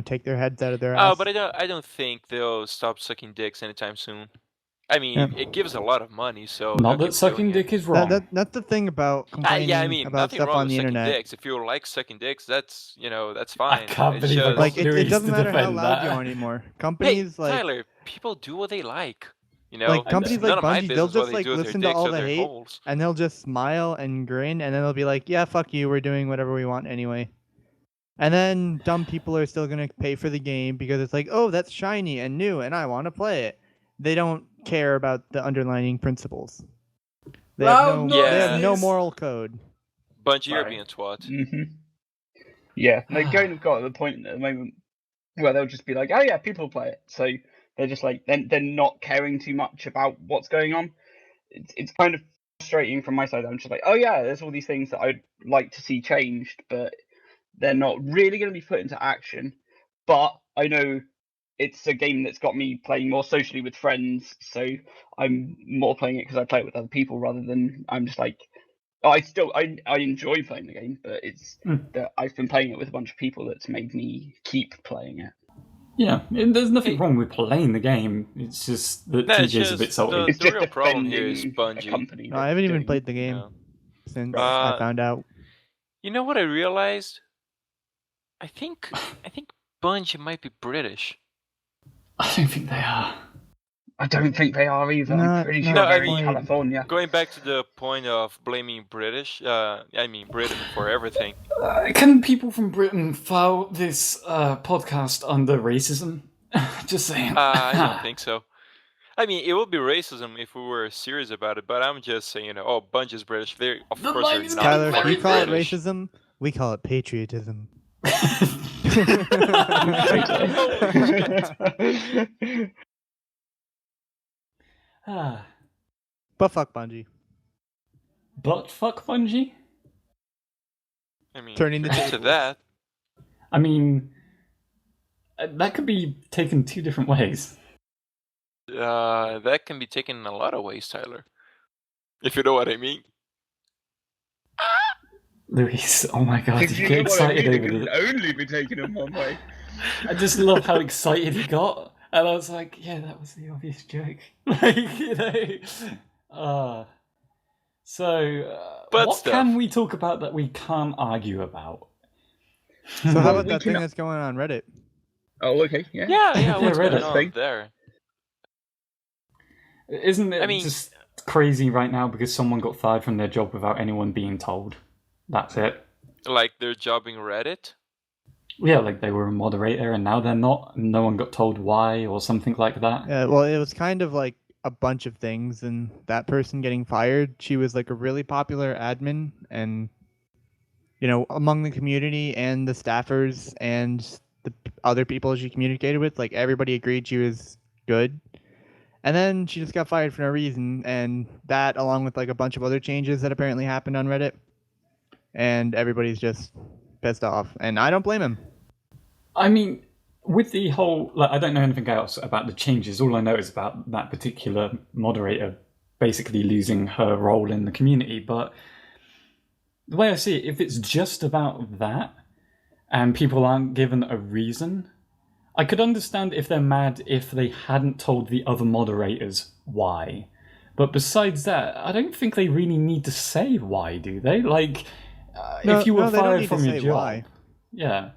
take their heads out of their ass. But I don't think they'll stop sucking dicks anytime soon. I mean, Yeah. it gives a lot of money, so Not they'll that keep sucking doing dick it. is wrong. That's the thing about complaining Yeah, I mean, about nothing stuff wrong on with the sucking internet. dicks. If you like sucking dicks, that's that's fine. can't It's believe I just- got Like it Louis doesn't to matter how defend loud that. you are anymore. Hey, Companies like Tyler, people do what they like. like companies it's none like of my Bungie, they'll business what just they like do with their listen to dicks all or the their hate holes. and they'll just smile and grin and then they'll be like, "Yeah, fuck you, we're doing whatever we want anyway." And then dumb people are still gonna pay for the game because it's like, "Oh, that's shiny and new, and I want to play it." They don't care about the underlying principles. They have Loud they have no noises! moral code. Bungie, you're Sorry. being twat. Yeah, they kind of got to the point at the moment where they'll just be like, "Oh yeah, people play it," so they're just like they're not caring too much about what's going on. It's kind of frustrating from my side. I'm just like, "Oh yeah, there's all these things that I'd like to see changed, but they're not really going to be put into action." But I know it's a game that's got me playing more socially with friends, so I'm more playing it because I play it with other people rather than I'm just like. I enjoy playing the game, but it's that I've been playing it with a bunch of people that's made me keep playing it. Yeah, there's nothing Hey. wrong with playing the game. It's just that No, it's TJ's a bit just salty. It's The just real problem here is defending a Bungie. company. No, I haven't even doing- played the game Yeah. since Right. I found out. You know what I realized? I think Bungie might be British. I don't think they are. I don't think they are either. I'm pretty sure No, I they're in mean- California. Going back to the point of blaming Britain for everything. Can people from Britain file this podcast under racism? Just saying. I don't think so. I mean, it would be racism if we were serious about it, but I'm just saying, Bungie's British. They're of The course they're line is not Tyler, if very you call it British. racism, we call it patriotism. Ah. But fuck Bungie. But fuck Bungie? I mean, Turning the to tables. that. I mean, that could be taken two different ways. That can be taken in a lot of ways, Tyler. If you know what I mean. Luis, oh my god, If you you get know what I excited mean, it over can this. only be taken in one way. I just love how excited he got. And I was like, yeah, that was the obvious joke. Like, you know. But what stuff. can we talk about that we can't argue about? So how Well, about we that thing can- that's going on Reddit? Oh, okay, yeah. Yeah, what's Reddit going on thing. there? Isn't it I mean- just crazy right now because someone got fired from their job without anyone being told? That's it. Like they're jobbing Reddit? Yeah, like they were a moderator and now they're not. And no one got told why or something like that. Yeah, well, it was kind of like a bunch of things, and that person getting fired, she was like a really popular admin, and among the community and the staffers and the other people she communicated with, like everybody agreed she was good. And then she just got fired for no reason, and that along with like a bunch of other changes that apparently happened on Reddit, and everybody's just pissed off, and I don't blame him. I mean, with the whole, I don't know anything else about the changes. All I know is about that particular moderator basically losing her role in the community. But the way I see it, if it's just about that and people aren't given a reason, I could understand if they're mad if they hadn't told the other moderators why. But besides that, I don't think they really need to say why, do they? Like, if you were they don't fired need from to your say job, why. yeah,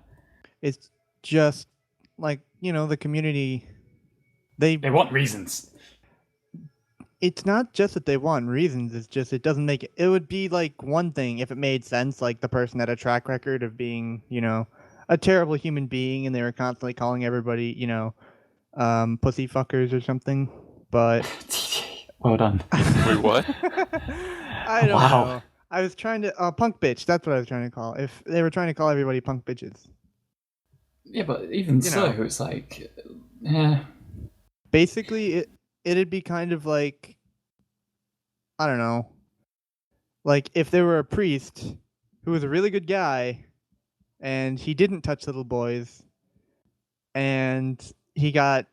It's just like the community. they want reasons. It's not just that they want reasons. It's just it doesn't make it. It would be like one thing if it made sense, like the person had a track record of being, a terrible human being, and they were constantly calling everybody, pussy fuckers or something. But TJ, well done. Wait, what? I don't Wow. know. I was trying to punk bitch. That's what I was trying to call. If they were trying to call everybody punk bitches. Yeah, but even so, know. it's like, yeah. Basically, it'd be kind of like, I don't know, like if there were a priest who was a really good guy and he didn't touch little boys and he got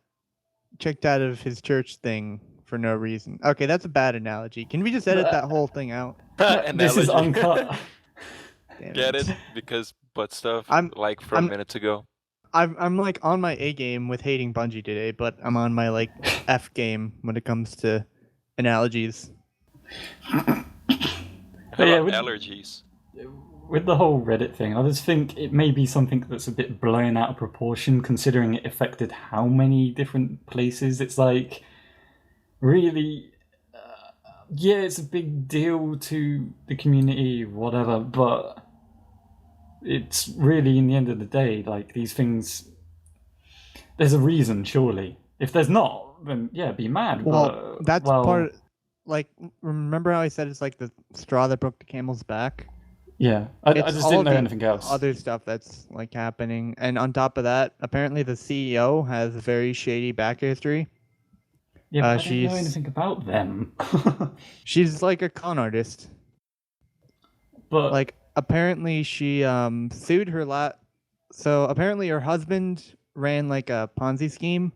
kicked out of his church thing for no reason. Okay, that's a bad analogy. Can we just edit that whole thing out? This is Analogy. uncut. Damn Get it? Because butt stuff, I'm- like from I'm- minutes ago. I'm like on my A game with hating Bungie today, but I'm on my like F game when it comes to analogies. How yeah, about with- allergies? With the whole Reddit thing, I just think it may be something that's a bit blown out of proportion considering it affected how many different places. It's like, really, yeah, it's a big deal to the community, whatever, but it's really, in the end of the day, like, these things, there's a reason, surely. If there's not, then yeah, be mad. Well, but, that's well, part. Like, remember how I said it's like the straw that broke the camel's back? Yeah, I It's just all didn't know the anything else. Other stuff that's like happening, and on top of that, apparently the CEO has a very shady back history. Yeah, but I don't know she's- anything about them. She's like a con artist. But Like, apparently she sued her So apparently her husband ran like a Ponzi scheme,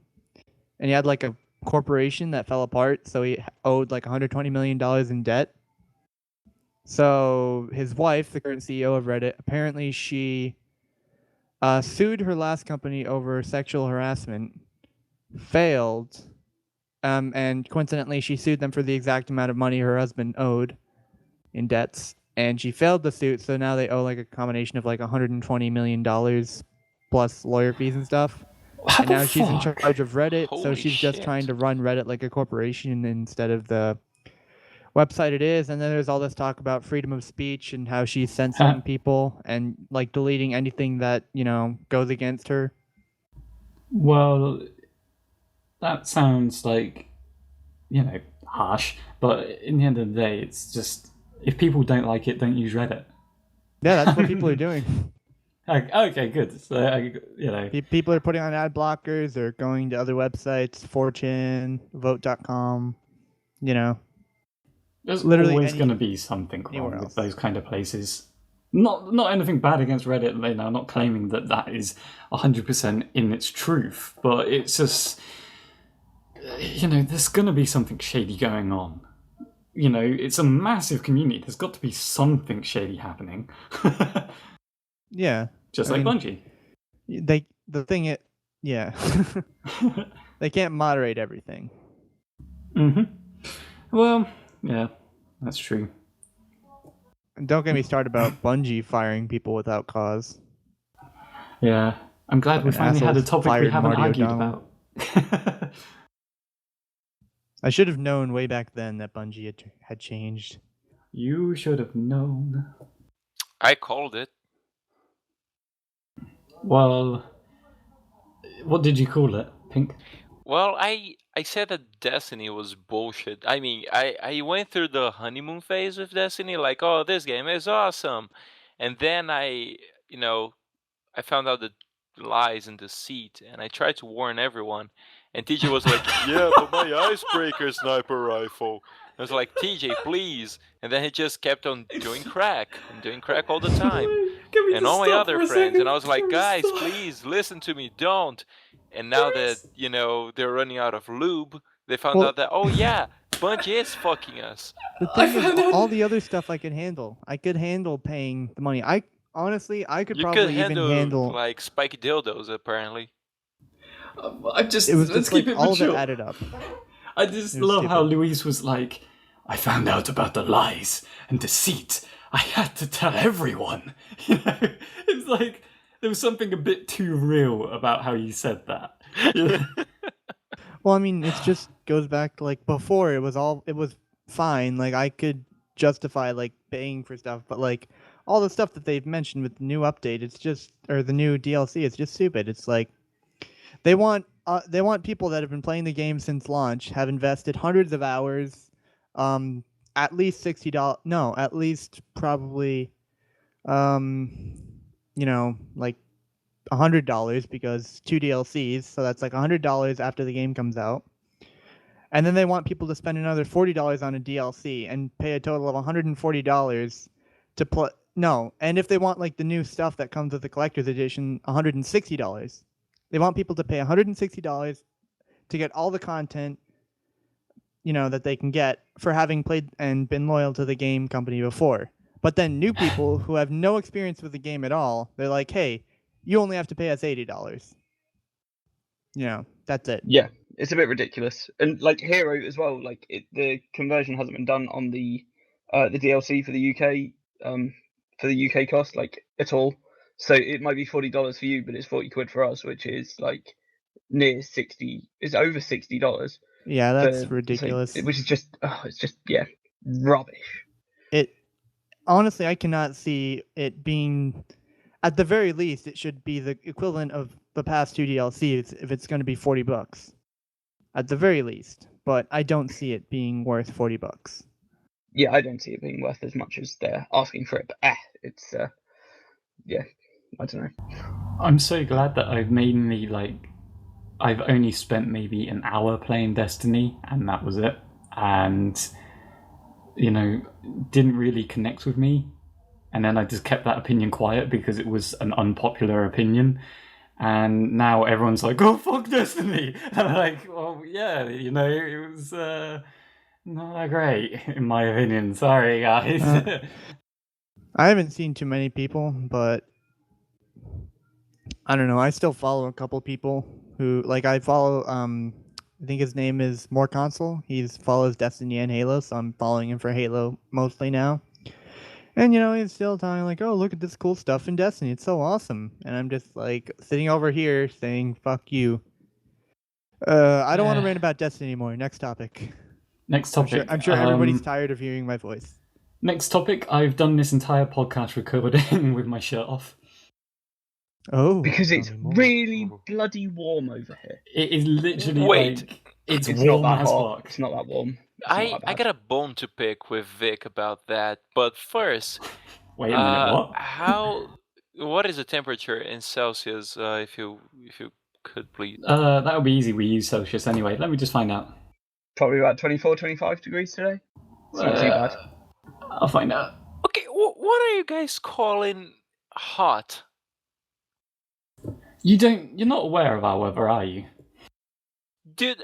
and he had like a corporation that fell apart, so he owed like $120 million in debt. So his wife, the current CEO of Reddit, apparently she sued her last company over sexual harassment, failed, and coincidentally she sued them for the exact amount of money her husband owed in debts. and she failed the suit, so now they owe like a combination of like $120 million plus lawyer fees and stuff. How And the now she's in fuck? charge of Reddit, so Holy she's just shit. trying to run Reddit like a corporation instead of the website it is. And then there's all this talk about freedom of speech and how she's censoring people and like deleting anything that, you know, goes against her. Well, that sounds like, you know, harsh, but in the end of the day, it's just, if people don't like it, don't use Reddit. Yeah, that's what people are doing. Okay, good. So, you know, People are putting on ad blockers or going to other websites, 4chan, vote.com, you know. there's literally always going to be something anywhere wrong else. with those kind of places. Not anything bad against Reddit, you know, I'm not claiming that is 100% in its truth, but it's just, you know, there's going to be something shady going on. You know, it's a massive community. There's got to be something shady happening. Yeah. Just I like mean, Bungie. Yeah. They can't moderate everything. Well, yeah, that's true. And don't get me started about Bungie firing people without cause. Yeah, I'm glad we finally had a topic we haven't argued about. I should have known way back then that Bungie had changed. You should have known. I called it. Well, what did you call it, Pink? Well, I said that Destiny was bullshit. I mean, I went through the honeymoon phase with Destiny, like, oh, this game is awesome. And then I found out the lies and deceit, and I tried to warn everyone. And TJ was like, yeah, but my icebreaker sniper rifle. I was like, TJ, please. And then he just kept on doing crack and doing crack all the time. And all my other friends. And I was like, guys, please listen to me, don't. And now that, they're running out of lube, they found out that, oh yeah, Bungie is fucking us. The thing is, all the other stuff I could handle. I could handle paying the money. Honestly, I could probably even handle like spiky dildos, apparently. Let's just keep like it all of mature. it added up. I just love how Louise was like, I found out about the lies and deceit. I had to tell everyone. You know, it's like there was something a bit too real about how you said that. Well, I mean, it just goes back to like before. It was fine. Like I could justify like paying for stuff, but like all the stuff that they've mentioned with the new update, or the new DLC, it's just stupid. It's like they want people that have been playing the game since launch, have invested hundreds of hours, at least $60. No, at least probably, like $100 because 2 DLCs, so that's like $100 after the game comes out. And then they want people to spend another $40 on a DLC and pay a total of $140 to play. No, and if they want like the new stuff that comes with the collector's edition, $160. They want people to pay $160 to get all the content, that they can get for having played and been loyal to the game company before. But then new people who have no experience with the game at all, they're like, hey, you only have to pay us $80. That's it. Yeah, it's a bit ridiculous. And like Hero as well, like the conversion hasn't been done on the DLC for the UK cost like at all. So it might be $40 for you, but it's £40 for us, which is like near 60. It's over $60. Yeah, that's ridiculous. Which is just rubbish. Honestly, I cannot see it being. At the very least, it should be the equivalent of the past 2 DLCs if it's going to be $40. At the very least, but I don't see it being worth $40. Yeah, I don't see it being worth as much as they're asking for it. But it's I don't know. I'm so glad that I've only spent maybe an hour playing Destiny, and that was it. And didn't really connect with me. And then I just kept that opinion quiet because it was an unpopular opinion. And now everyone's like, oh, fuck Destiny. And I'm like, well, yeah, it was not that great, in my opinion. Sorry, guys. I haven't seen too many people, but I don't know. I still follow a couple people who, like, I follow, I think his name is More Console. He follows Destiny and Halo, so I'm following him for Halo mostly now. And he's still talking like, "Oh, look at this cool stuff in Destiny. It's so awesome." And I'm just like sitting over here saying, "Fuck you." I don't want to rant about Destiny anymore. Next topic. Next topic. I'm sure everybody's tired of hearing my voice. Next topic. I've done this entire podcast recording with my shirt off. Oh, because it's really bloody warm over here. It is literally it's not warm that as hot. fuck. It's not that warm. I got a bone to pick with Vic about that, but first, wait a minute, what? What is the temperature in Celsius? If you could please. That would be easy. We use Celsius anyway. Let me just find out. Probably about 24, 25 degrees today. It's not too bad. I'll find out. Okay, what are you guys calling hot? You're not aware of our weather, are you? Dude.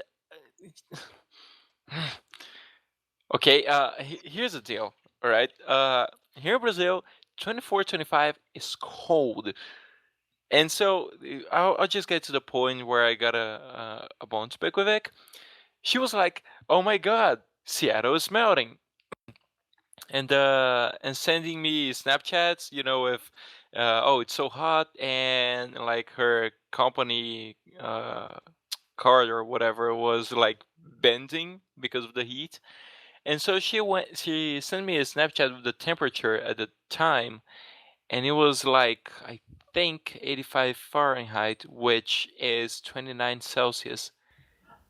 Okay, here's the deal, alright? Here in Brazil, 24, 25 is cold. And so, I'll just get to the point where I got a bone to pick with Vic. She was like, "Oh my god, Seattle is melting." And sending me Snapchats, with oh, it's so hot, and like her company card or whatever was like bending because of the heat. And so she sent me a Snapchat with the temperature at the time, and it was like, I think 85 Fahrenheit, which is 29 Celsius.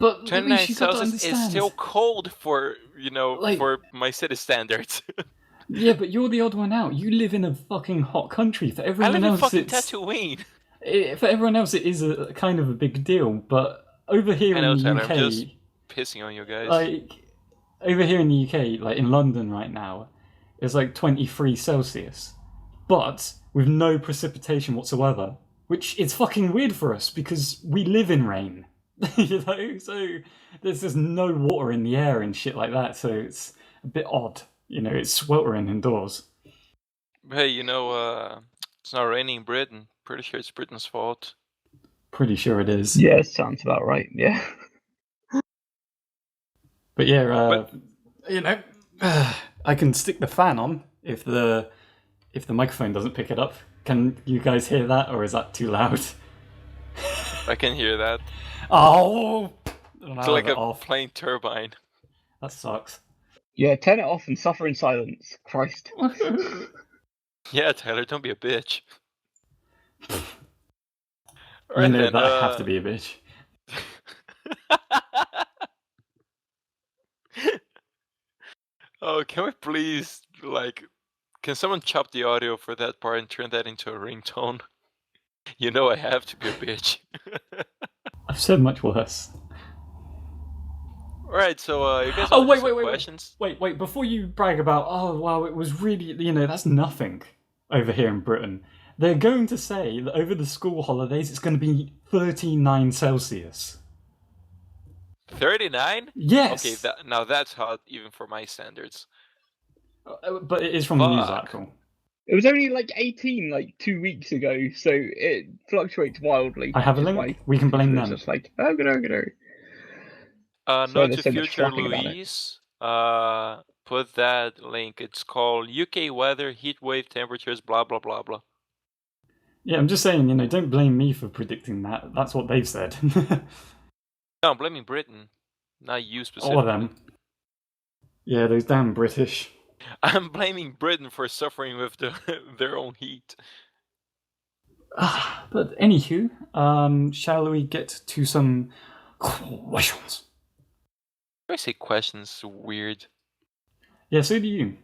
But 29 Celsius is still cold for, for my city standards. Yeah, but you're the odd one out. You live in a fucking hot country. For everyone I live else, in fucking Tatooine. For everyone else, it is a kind of a big deal. But over here in the UK, I'm just pissing on you guys. Like over here in the UK, like in London right now, it's like 23 Celsius, but with no precipitation whatsoever, which is fucking weird for us because we live in rain. So there's just no water in the air and shit like that, so it's a bit odd. It's sweltering indoors. Hey, it's not raining in Britain. Pretty sure it's Britain's fault. Pretty sure it is. Yeah, it sounds about right, yeah. But yeah, I can stick the fan on if the microphone doesn't pick it up. Can you guys hear that, or is that too loud? I can hear that. Oh! It's like a plane turbine. That sucks. Yeah, turn it off and suffer in silence. Christ. Yeah, Tyler, don't be a bitch. Right, then, that I have to be a bitch. Oh, can we please, can someone chop the audio for that part and turn that into a ringtone? I have to be a bitch. I've said much worse. Alright, so you guys have wait, questions? Wait, before you brag about, oh, wow, it was really, that's nothing over here in Britain. They're going to say that over the school holidays it's going to be 39 Celsius. 39? Yes! Okay, now that's hot even for my standards. But it is from the news article. It was only 18 2 weeks ago, so it fluctuates wildly. I have a link. We can blame them. It's just oh, good. Note to future Louise, put that link. It's called UK weather, heat wave temperatures, blah, blah, blah, blah. Yeah, I'm just saying, don't blame me for predicting that. That's what they've said. No, I'm blaming Britain, not you specifically. All of them. Yeah, those damn British. I'm blaming Britain for suffering with their own heat. But anywho, shall we get to some questions? I say questions weird. Yeah, so do you.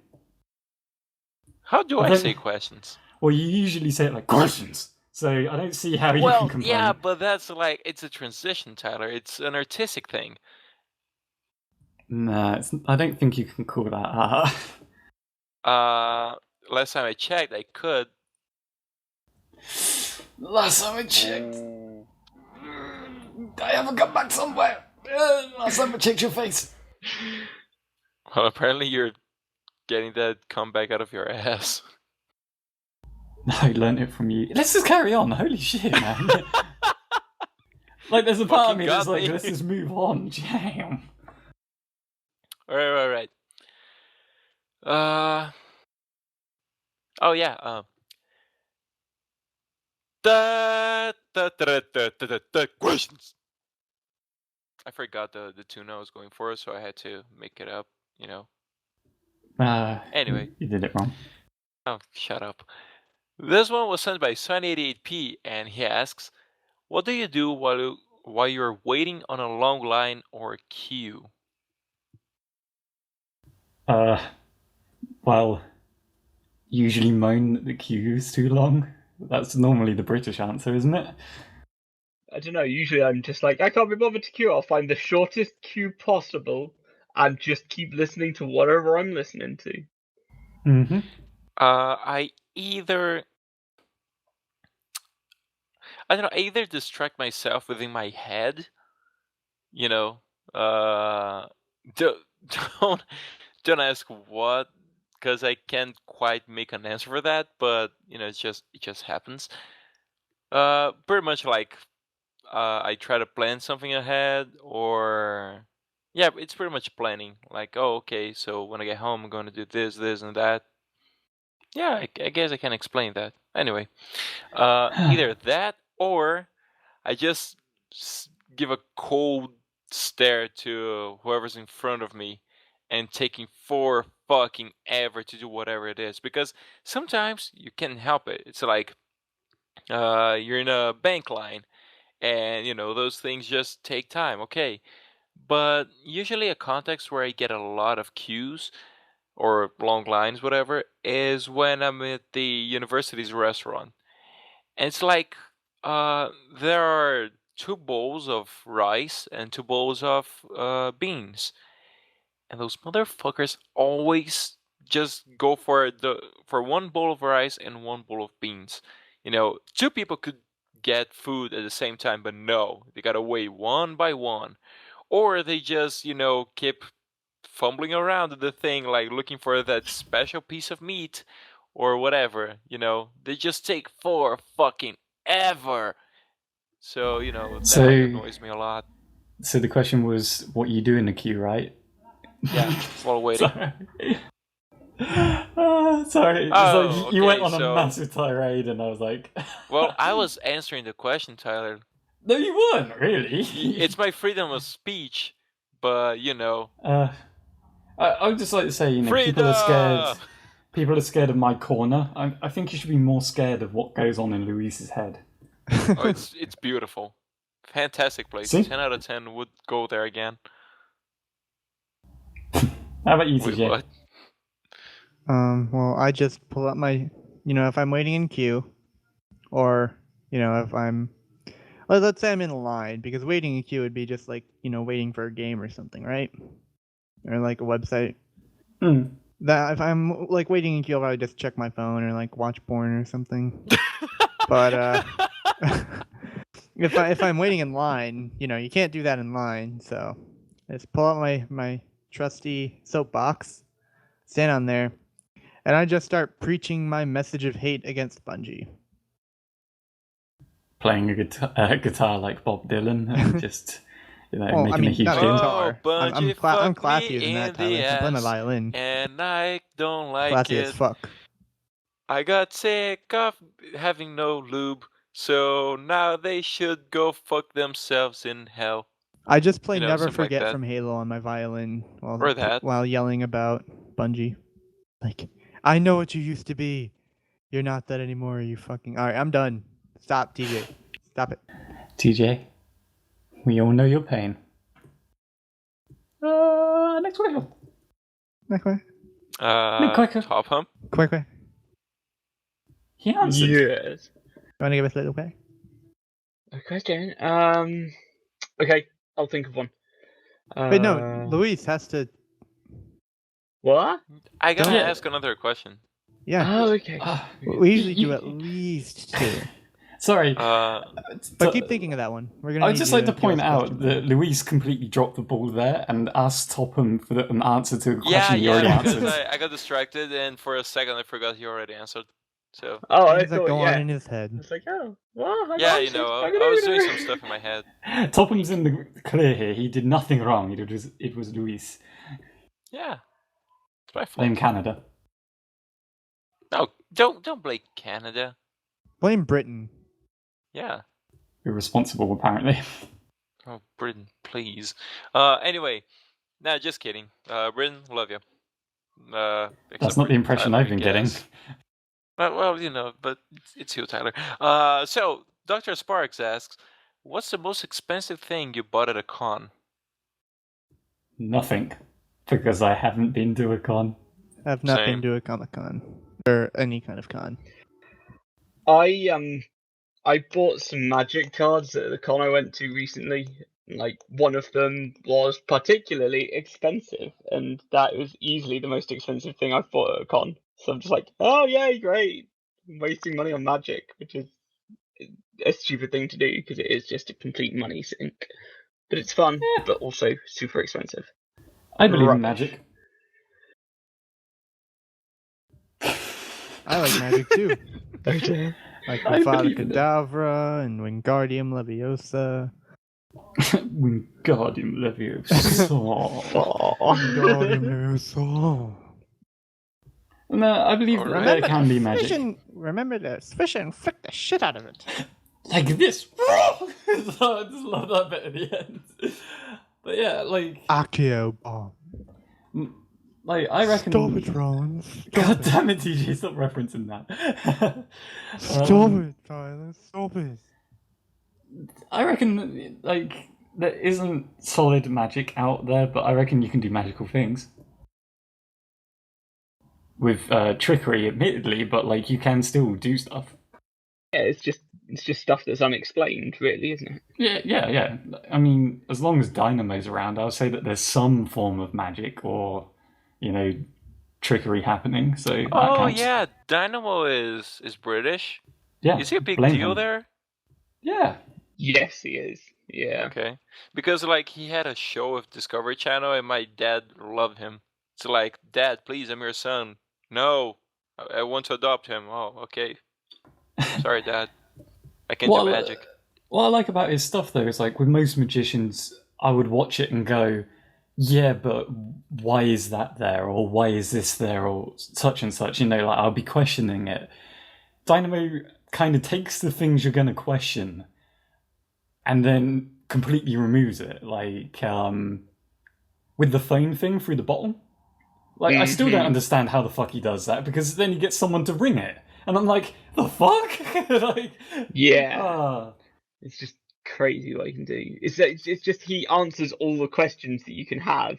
How do I say questions? Well, you usually say it like questions, so I don't see how you can complain. Yeah, but that's it's a transition, Tyler. It's an artistic thing. Nah, I don't think you can call that art. Last time I checked, I could. Last time I checked, I haven't come back somewhere. Last time I checked your face. Well, apparently you're getting that comeback out of your ass. I learned it from you. Let's just carry on. Holy shit, man. There's a part of me that's like, let's just move on. Damn. Right. Oh yeah. Questions. I forgot the tune I was going for, so I had to make it up. You know. Anyway. You did it wrong. Oh, shut up. This one was sent by Sun88P, and he asks, "What do you do while you're waiting on a long line or queue?" Well, usually moan that the queue is too long. That's normally the British answer, isn't it? I don't know. Usually, I'm just like, I can't be bothered to queue. I'll find the shortest queue possible and just keep listening to whatever I'm listening to. Mm-hmm. I don't know. I either distract myself within my head, you know. Don't don't don't ask what, because I can't quite make an answer for that. But it just happens. Pretty much like I try to plan something ahead, or yeah, it's pretty much planning. Like, oh, okay, so when I get home, I'm going to do this, this, and that. Yeah, I guess I can explain that. Anyway, either that or I just give a cold stare to whoever's in front of me and taking for fucking ever to do whatever it is, because sometimes you can't help it. It's like you're in a bank line, and those things just take time. Okay, but usually a context where I get a lot of queues or long lines, whatever, is when I'm at the university's restaurant. And it's like there are two bowls of rice and two bowls of beans, and those motherfuckers always just go for one bowl of rice and one bowl of beans. Two people could get food at the same time, but no, they gotta wait one by one, or they just keep fumbling around the thing, like looking for that special piece of meat or whatever. They just take for fucking ever. So that like annoys me a lot. So the question was, what you do in the queue, right? Yeah, while waiting. Sorry. Oh, you went okay, on a massive tirade, and I was like, well, I was answering the question, Tyler. No, you weren't really. It's my freedom of speech, but I would just like to say, freedom! people are scared. People are scared of my corner. I think you should be more scared of what goes on in Luis's head. Oh, it's beautiful, fantastic place. See? 10 out of 10 would go there again. How about you, Wait, TJ? what? Well, I just pull up my, if I'm waiting in queue, or if I'm, let's say I'm in a line, because waiting in queue would be just like waiting for a game or something, right? Or like a website. That if I'm like waiting in queue, I'll probably just check my phone or like watch porn or something. But if I'm waiting in line, you can't do that in line. So I just pull out my trusty soapbox, stand on there, and I just start preaching my message of hate against Bungie. Playing a guitar like Bob Dylan and just making a huge not a deal. guitar. Bungie, I'm fuck classier me than that, in Tyler. the I play my ass, violin. and I don't like Classy it. as fuck. I got sick of having no lube, so now they should go fuck themselves in hell. I just play Never something like Forget that. from Halo on my violin Or that. while yelling about Bungie. Like, I know what you used to be. You're not that anymore, you fucking... Alright, I'm done. Stop, TJ. Stop it. TJ, we all know your pain. Next question. Quick. Topham? Quick. He answered. Yes. You want to give us a little bit? A question. Okay, I'll think of one. Wait, no. Luis has to... What? I gotta ask another question. Yeah. Oh, okay. We usually do at least two. Sorry. But keep thinking of that one. I'd just like to point out that Luis completely dropped the ball there and asked Topham for an answer to a question he already answered. Because I got distracted, and for a second I forgot he already answered. So. Oh, I thought, go on in his head. It's like, oh, well, I was doing some stuff in my head. Topham's in the clear here. He did nothing wrong. It was Luis. Yeah. It's my fault. Blame Canada. No, Don't blame Canada. Blame Britain. Yeah. Irresponsible, apparently. Oh, Britain, please. Anyway, nah, just kidding. Britain, love you. That's not the impression I've been getting. Well, but it's you, Tyler. So Dr. Sparks asks, what's the most expensive thing you bought at a con? Nothing, because I haven't been to a con. I've not been to a Comic-Con or any kind of con. I bought some Magic cards at the con I went to recently. Like, one of them was particularly expensive, and that was easily the most expensive thing I've bought at a con. So I'm just like, oh yay, great! I'm wasting money on Magic, which is a stupid thing to do because it is just a complete money sink. But it's fun, but also super expensive. I believe in Magic. I like Magic too. Okay. Like Avada Kedavra and Wingardium Leviosa. Wingardium Leviosa. Wingardium Leviosa. No, I believe there can be magic. Remember to swish and flick the shit out of it. Like this. I just love that bit at the end. But yeah, like... Accio Bomb. Like, I reckon... Stop it, Ron. God damn it, TJ, stop referencing that. Stop it, Tyler. Stop it. I reckon, like, there isn't solid magic out there, but I reckon you can do magical things. With trickery, admittedly, but, like, you can still do stuff. Yeah, it's just stuff that's unexplained, really, isn't it? Yeah. I mean, as long as Dynamo's around, I'll say that there's some form of magic or, trickery happening. So yeah, Dynamo is British. Yeah, is he a big deal there? Yeah. Yes, he is. Yeah. Okay, because like he had a show with Discovery Channel, and my dad loved him. It's like, Dad, please, I'm your son. No, I want to adopt him. Oh, okay. Sorry, Dad. I can't do magic. What I like about his stuff, though, is like with most magicians, I would watch it and go, yeah, but why is that there? Or why is this there? Or such and such. Like I'll be questioning it. Dynamo kind of takes the things you're going to question and then completely removes it. Like with the phone thing through the bottle. Like, I still don't understand how the fuck he does that, because then he gets someone to ring it. And I'm like, the fuck? It's just crazy what he can do. It's just he answers all the questions that you can have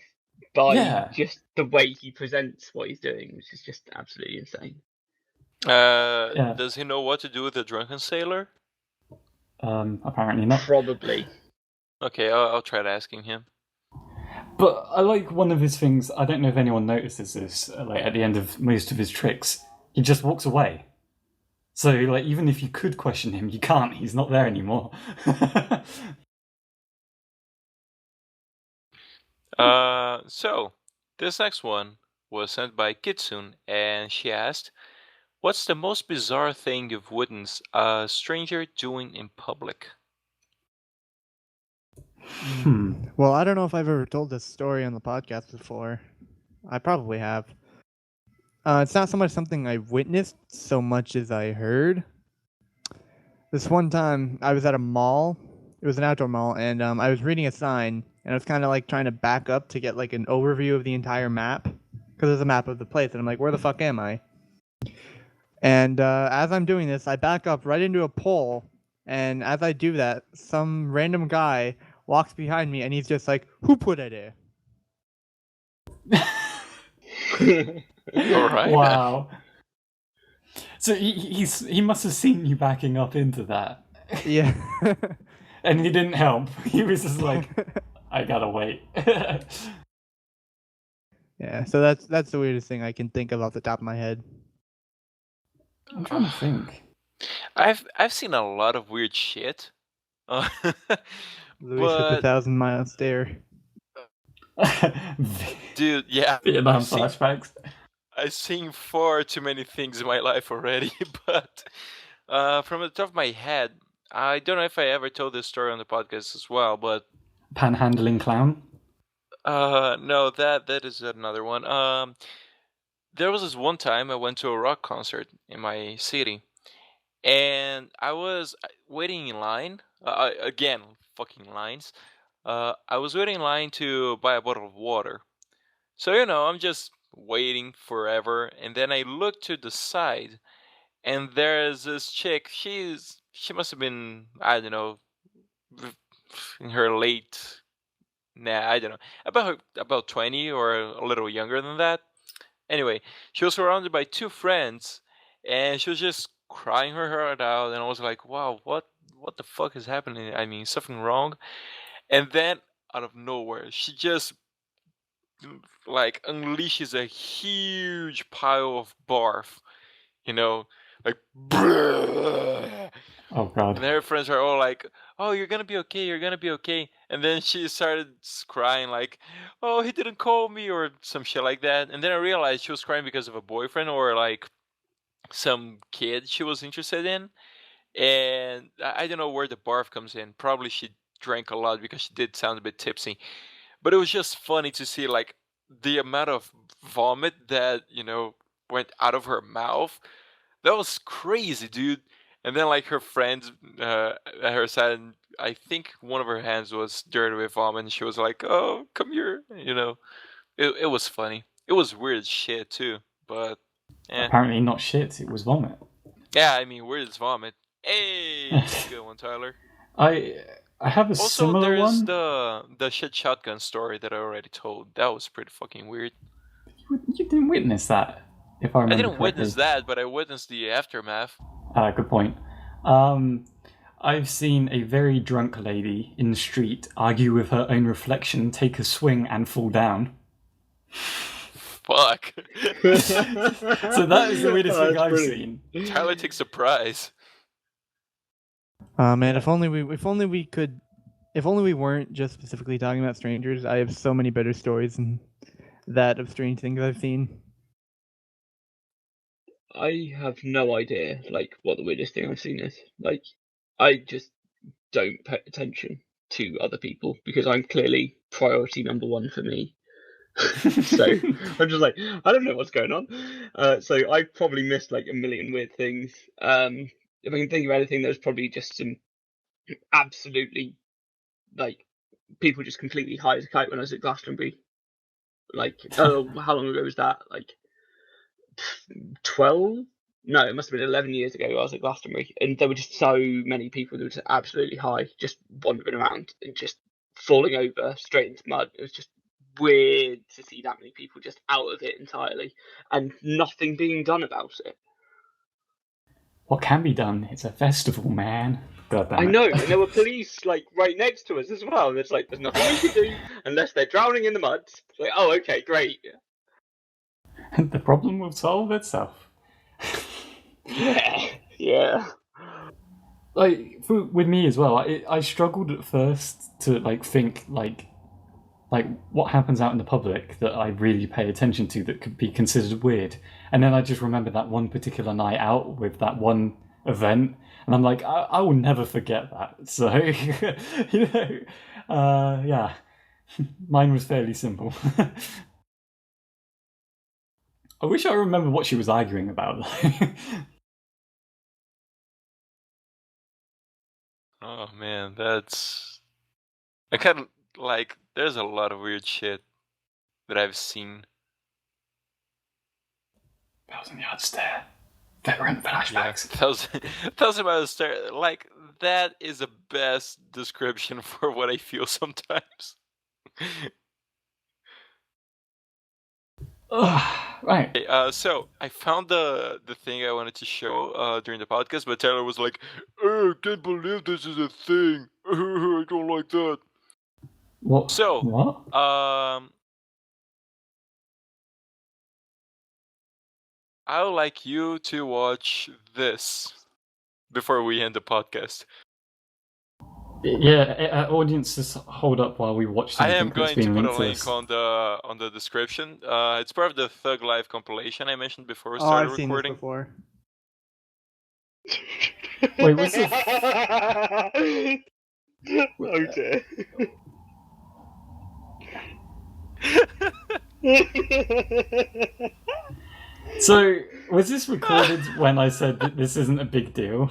by just the way he presents what he's doing, which is just absolutely insane. Does he know what to do with a drunken sailor? Apparently not. Probably. Okay, I'll try asking him. But I like one of his things, I don't know if anyone notices this, like at the end of most of his tricks, he just walks away. So, like, even if you could question him, you can't, he's not there anymore. So, this next one was sent by Kitsune, and she asked, what's the most bizarre thing you've witnessed a stranger doing in public? Well, I don't know if I've ever told this story on the podcast before. I probably have. It's not so much something I witnessed so much as I heard. This one time, I was at a mall. It was an outdoor mall, and I was reading a sign, and I was kind of like trying to back up to get like an overview of the entire map, because there's a map of the place, and I'm like, where the fuck am I? And as I'm doing this, I back up right into a pole, and as I do that, some random guy walks behind me, and he's just like, who put it there? All right. Wow. So he must have seen you backing up into that. Yeah. And he didn't help. He was just like, I gotta wait. Yeah, so that's the weirdest thing I can think of off the top of my head. I'm trying to think. I've seen a lot of weird shit. Louis with the 1,000-mile stare. Dude, yeah. Vietnam flashbacks. I've seen far too many things in my life already, but from the top of my head, I don't know if I ever told this story on the podcast as well, but... Panhandling clown? No, that is another one. there was this one time I went to a rock concert in my city, and I was waiting in line. Again, fucking lines. I was waiting in line to buy a bottle of water. So, I'm just waiting forever, and then I look to the side, and there's this chick. She must have been, I don't know, in her late, nah, I don't know, about 20 or a little younger than that. Anyway, she was surrounded by two friends, and she was just crying her heart out, and I was like, wow, what the fuck is happening? I mean, something wrong? And then out of nowhere, she just like unleashes a huge pile of barf, you know, like Oh god. and her friends are all like, "Oh, you're gonna be okay. You're gonna be okay." And then she started crying like, "Oh, he didn't call me," or some shit like that. And then I realized she was crying because of a boyfriend or like some kid she was interested in. And I don't know where the barf comes in. Probably she drank a lot because she did sound a bit tipsy. But it was just funny to see like the amount of vomit that went out of her mouth. That was crazy, dude. And then like her friends at her side, and I think one of her hands was dirty with vomit, and she was like, "Oh, come here," It was funny. It was weird as shit too, but Apparently not shit, it was vomit. yeah, I mean, weird as vomit. Hey, good one, Tyler. I have a Also, similar there's one. the shit shotgun story that I already told. That was pretty fucking weird. You didn't witness that, if I I remember didn't correctly. witness that, but I witnessed the aftermath. Good point. I've seen a very drunk lady in the street argue with her own reflection, take a swing, and fall down. Fuck. So that is the weirdest thing I've seen. Tyler takes a prize. Man, if only we weren't just specifically talking about strangers. I have so many better stories than that of strange things I've seen. I have no idea, like, what the weirdest thing I've seen is. Like, I just don't pay attention to other people because I'm clearly priority number one for me. So I'm just like, I don't know what's going on. So I probably missed like a million weird things. If I can think of anything, there's probably just some absolutely like people just completely high as a kite when I was at Glastonbury. Like, oh, how long ago was that? Like 12? No, it must have been 11 years ago. I was at Glastonbury, and there were just so many people that were just absolutely high, just wandering around and just falling over straight into mud. It was just weird to see that many people just out of it entirely, and nothing being done about it. What can be done? It's a festival, man. God damn it. I know, and there were police like right next to us as well. And it's like there's nothing we can do unless they're drowning in the mud. It's like, oh, okay, great. The problem will solve itself. Yeah. Like with me as well, I struggled at first to like think like what happens out in the public that I really pay attention to that could be considered weird, and then I just remember that one particular night out with that one event, and I'm like, I will never forget that. So yeah, mine was fairly simple. I wish I remember what she was arguing about. Oh man, I kind of like. There's a lot of weird shit that I've seen. 1,000-yard stare. Veteran flashbacks. Yeah, thousand miles stare. Like that is the best description for what I feel sometimes. Right. So I found the thing I wanted to show during the podcast, but Taylor was like, "I can't believe this is a thing. I don't like that." What? So What? I would like you to watch this before we end the podcast. Yeah, audiences hold up while we watch I something am that's going to been put a linked to link us. on the description. It's part of the Thug Life compilation I mentioned before we Oh, started I've seen recording. this before. Wait, what's it? Oh dear. So, was this recorded when I said that this isn't a big deal?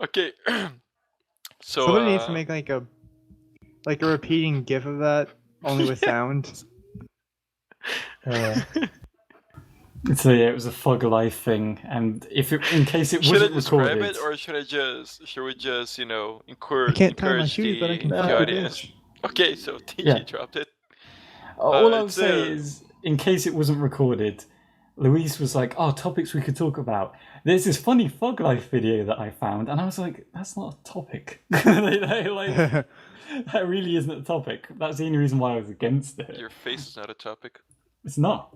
Okay. So Somebody needs to make like a repeating GIF of that, only with sound. So yeah, it was a Fug Life thing, and in case it should I wasn't describe recorded, it, or should we just I encourage can't tie my shoes, but I can the fuck a audience? bitch. Okay, so TG Yeah. dropped it. all I'll It's say is, in case it wasn't recorded, Louise was like, "Oh, topics we could talk about." There's this funny Fug Life video that I found, and I was like, "That's not a topic." That really isn't a topic. That's the only reason why I was against it. Your face is not a topic. It's not.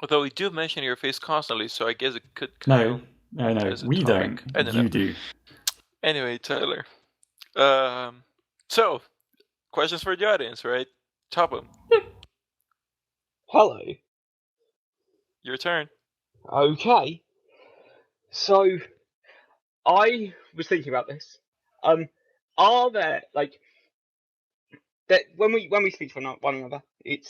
Although we do mention your face constantly, so I guess it could No, count as a we topic. don't. I don't You know. do. Anyway, Tyler. So questions for the audience, right? Topham, Hello. your turn. Okay. So, I was thinking about this. Are there that when we speak to one another, it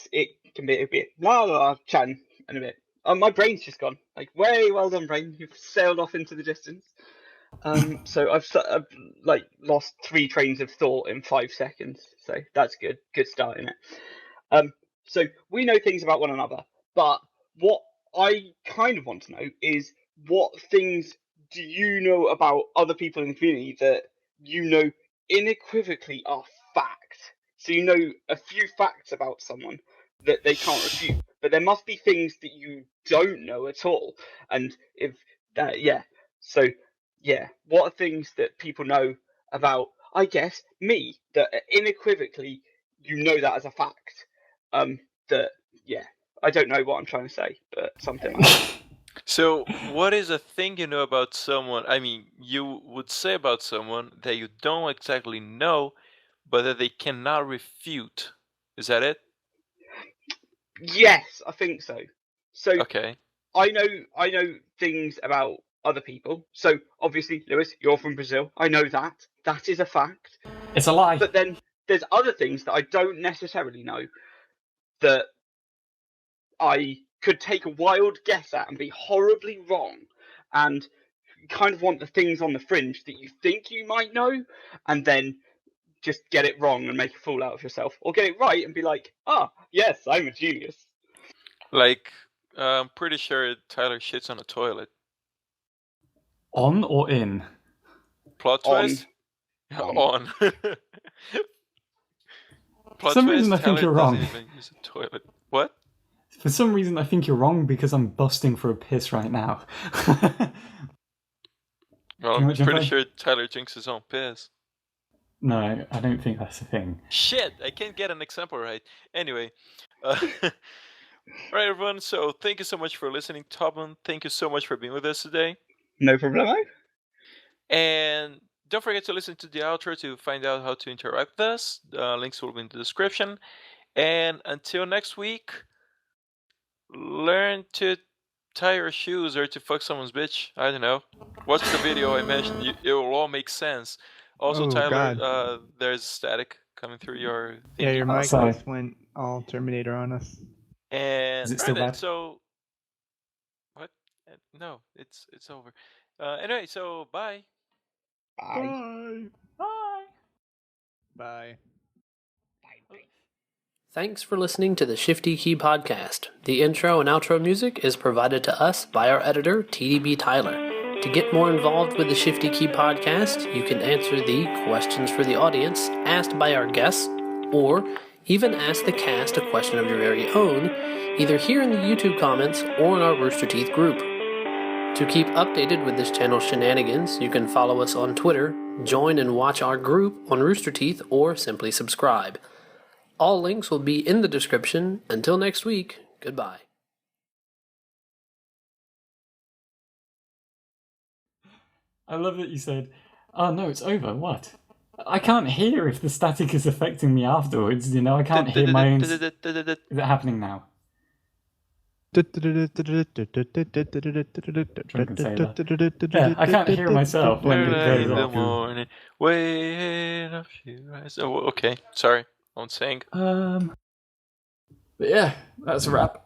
can be a bit blah blah chatting and a bit. My brain's just gone. Like, way well done, brain. You've sailed off into the distance. So I've lost 3 trains of thought in 5 seconds. So that's good. Good start in it. So we know things about one another, but what I kind of want to know is, what things do you know about other people in the community that you know unequivocally are fact? So you know a few facts about someone that they can't refute, but there must be things that you don't know at all. And if that, so what are things that people know about, I guess, me, that unequivocally you know that as a fact? I don't know what I'm trying to say, but something like that. So, what is a thing you know about someone? I mean, you would say about someone that you don't exactly know, but that they cannot refute. Is that it? Yes, I think so. So Okay. I know things about other people. So obviously, Lewis, you're from Brazil. I know that. That is a fact. It's a lie. But then there's other things that I don't necessarily know, that I could take a wild guess at and be horribly wrong, and kind of want the things on the fringe that you think you might know, and then just get it wrong and make a fool out of yourself, or get it right and be like, yes, I'm a genius. Like, I'm pretty sure Tyler shits on a toilet. On or in? Plot On. twist? On. For some reason, I Tyler think you're wrong. doesn't even use a toilet. What? For some reason, I think you're wrong because I'm busting for a piss right now. Well, I'm pretty sure Tyler drinks his own piss. No, I don't think that's a thing. Shit, I can't get an example right. Anyway. Alright, everyone, so thank you so much for listening. Topham, thank you so much for being with us today. No problemo. And don't forget to listen to the outro to find out how to interact with us. Links will be in the description. And until next week, learn to tie your shoes or to fuck someone's bitch. I don't know. Watch the video I mentioned. It will all make sense. Also, Tyler, God. there's static coming through your thing. Yeah, your mic just went all Terminator on us. And is it still bad? So what? No, it's over. Anyway, so bye. Bye. Bye. Bye. Thanks for listening to the Shifty Key Podcast. The intro and outro music is provided to us by our editor, TDBTyler. To get more involved with the Shifty Key Podcast, you can answer the questions for the audience asked by our guests, or even ask the cast a question of your very own, either here in the YouTube comments or in our Rooster Teeth group. To keep updated with this channel's shenanigans, you can follow us on Twitter, join and watch our group on Rooster Teeth, or simply subscribe. All links will be in the description. Until next week, goodbye. I love that you said, "Oh no, it's over." What? I can't hear if the static is affecting me afterwards. You know, I can't hear my own. Is it happening now? Drunken sailor. Yeah, I can't hear myself when it goes In the off. morning, Wait up, she rise. Oh, okay. Sorry, I won't sing. But yeah, that's a wrap.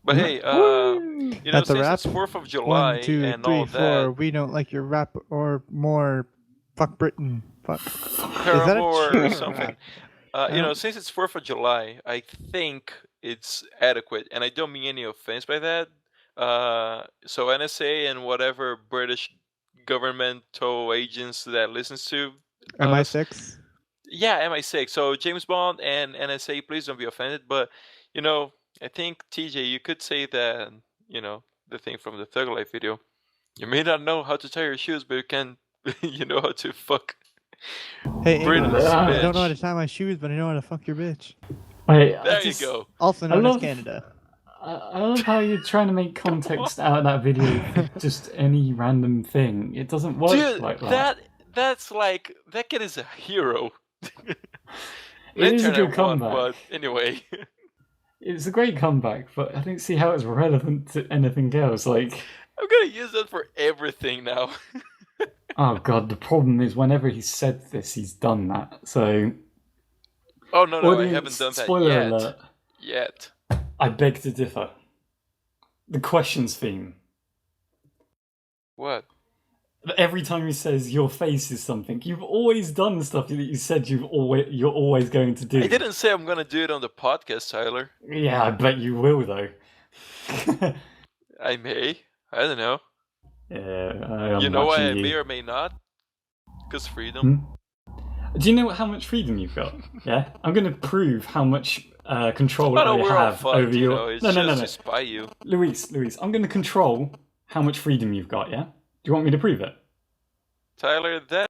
But hey, That's a since wrap. it's 4th of July 1, 2, and 3, all 4. that, We don't like your rap or more. Fuck Britain. Fuck. Paramore or true? something. don't- Since it's 4th of July, I think it's adequate, and I don't mean any offense by that. So NSA and whatever British governmental agents that listens to us, MI6. yeah, MI6. So James Bond and NSA, please don't be offended. But I think TJ, you could say that the thing from the Thug Life video. You may not know how to tie your shoes, but you can, you know how to fuck. Hey, Britain's English. I bitch. don't know how to tie my shoes, but I know how to fuck your bitch. Wait, There you go. Also known love- as Canada. I love how you're trying to make context out of that video for just any random thing. It doesn't work Dude, like that. that's like that kid is a hero. It is a Internet good won, comeback. but anyway. It's a great comeback, but I don't see how it's relevant to anything else. Like, I'm gonna use that for everything now. oh god, the problem is whenever he's said this, he's done that. So, Oh no, I audience, haven't done that spoiler yet. alert. Yet. I beg to differ. The questions theme. What? Every time he says your face is something, you've always done stuff that you said you're always going to do. I didn't say I'm gonna do it on the podcast, Tyler. Yeah, I bet you will though. I may. I don't know. Yeah, You know why I watching may you. or may not? Because freedom. Do you know how much freedom you've got? Yeah, I'm going to prove how much control Oh no, I we're all have fucked, over you your. know. It's No, just to spy you. Luis, I'm going to control how much freedom you've got. Yeah, do you want me to prove it? Tyler, that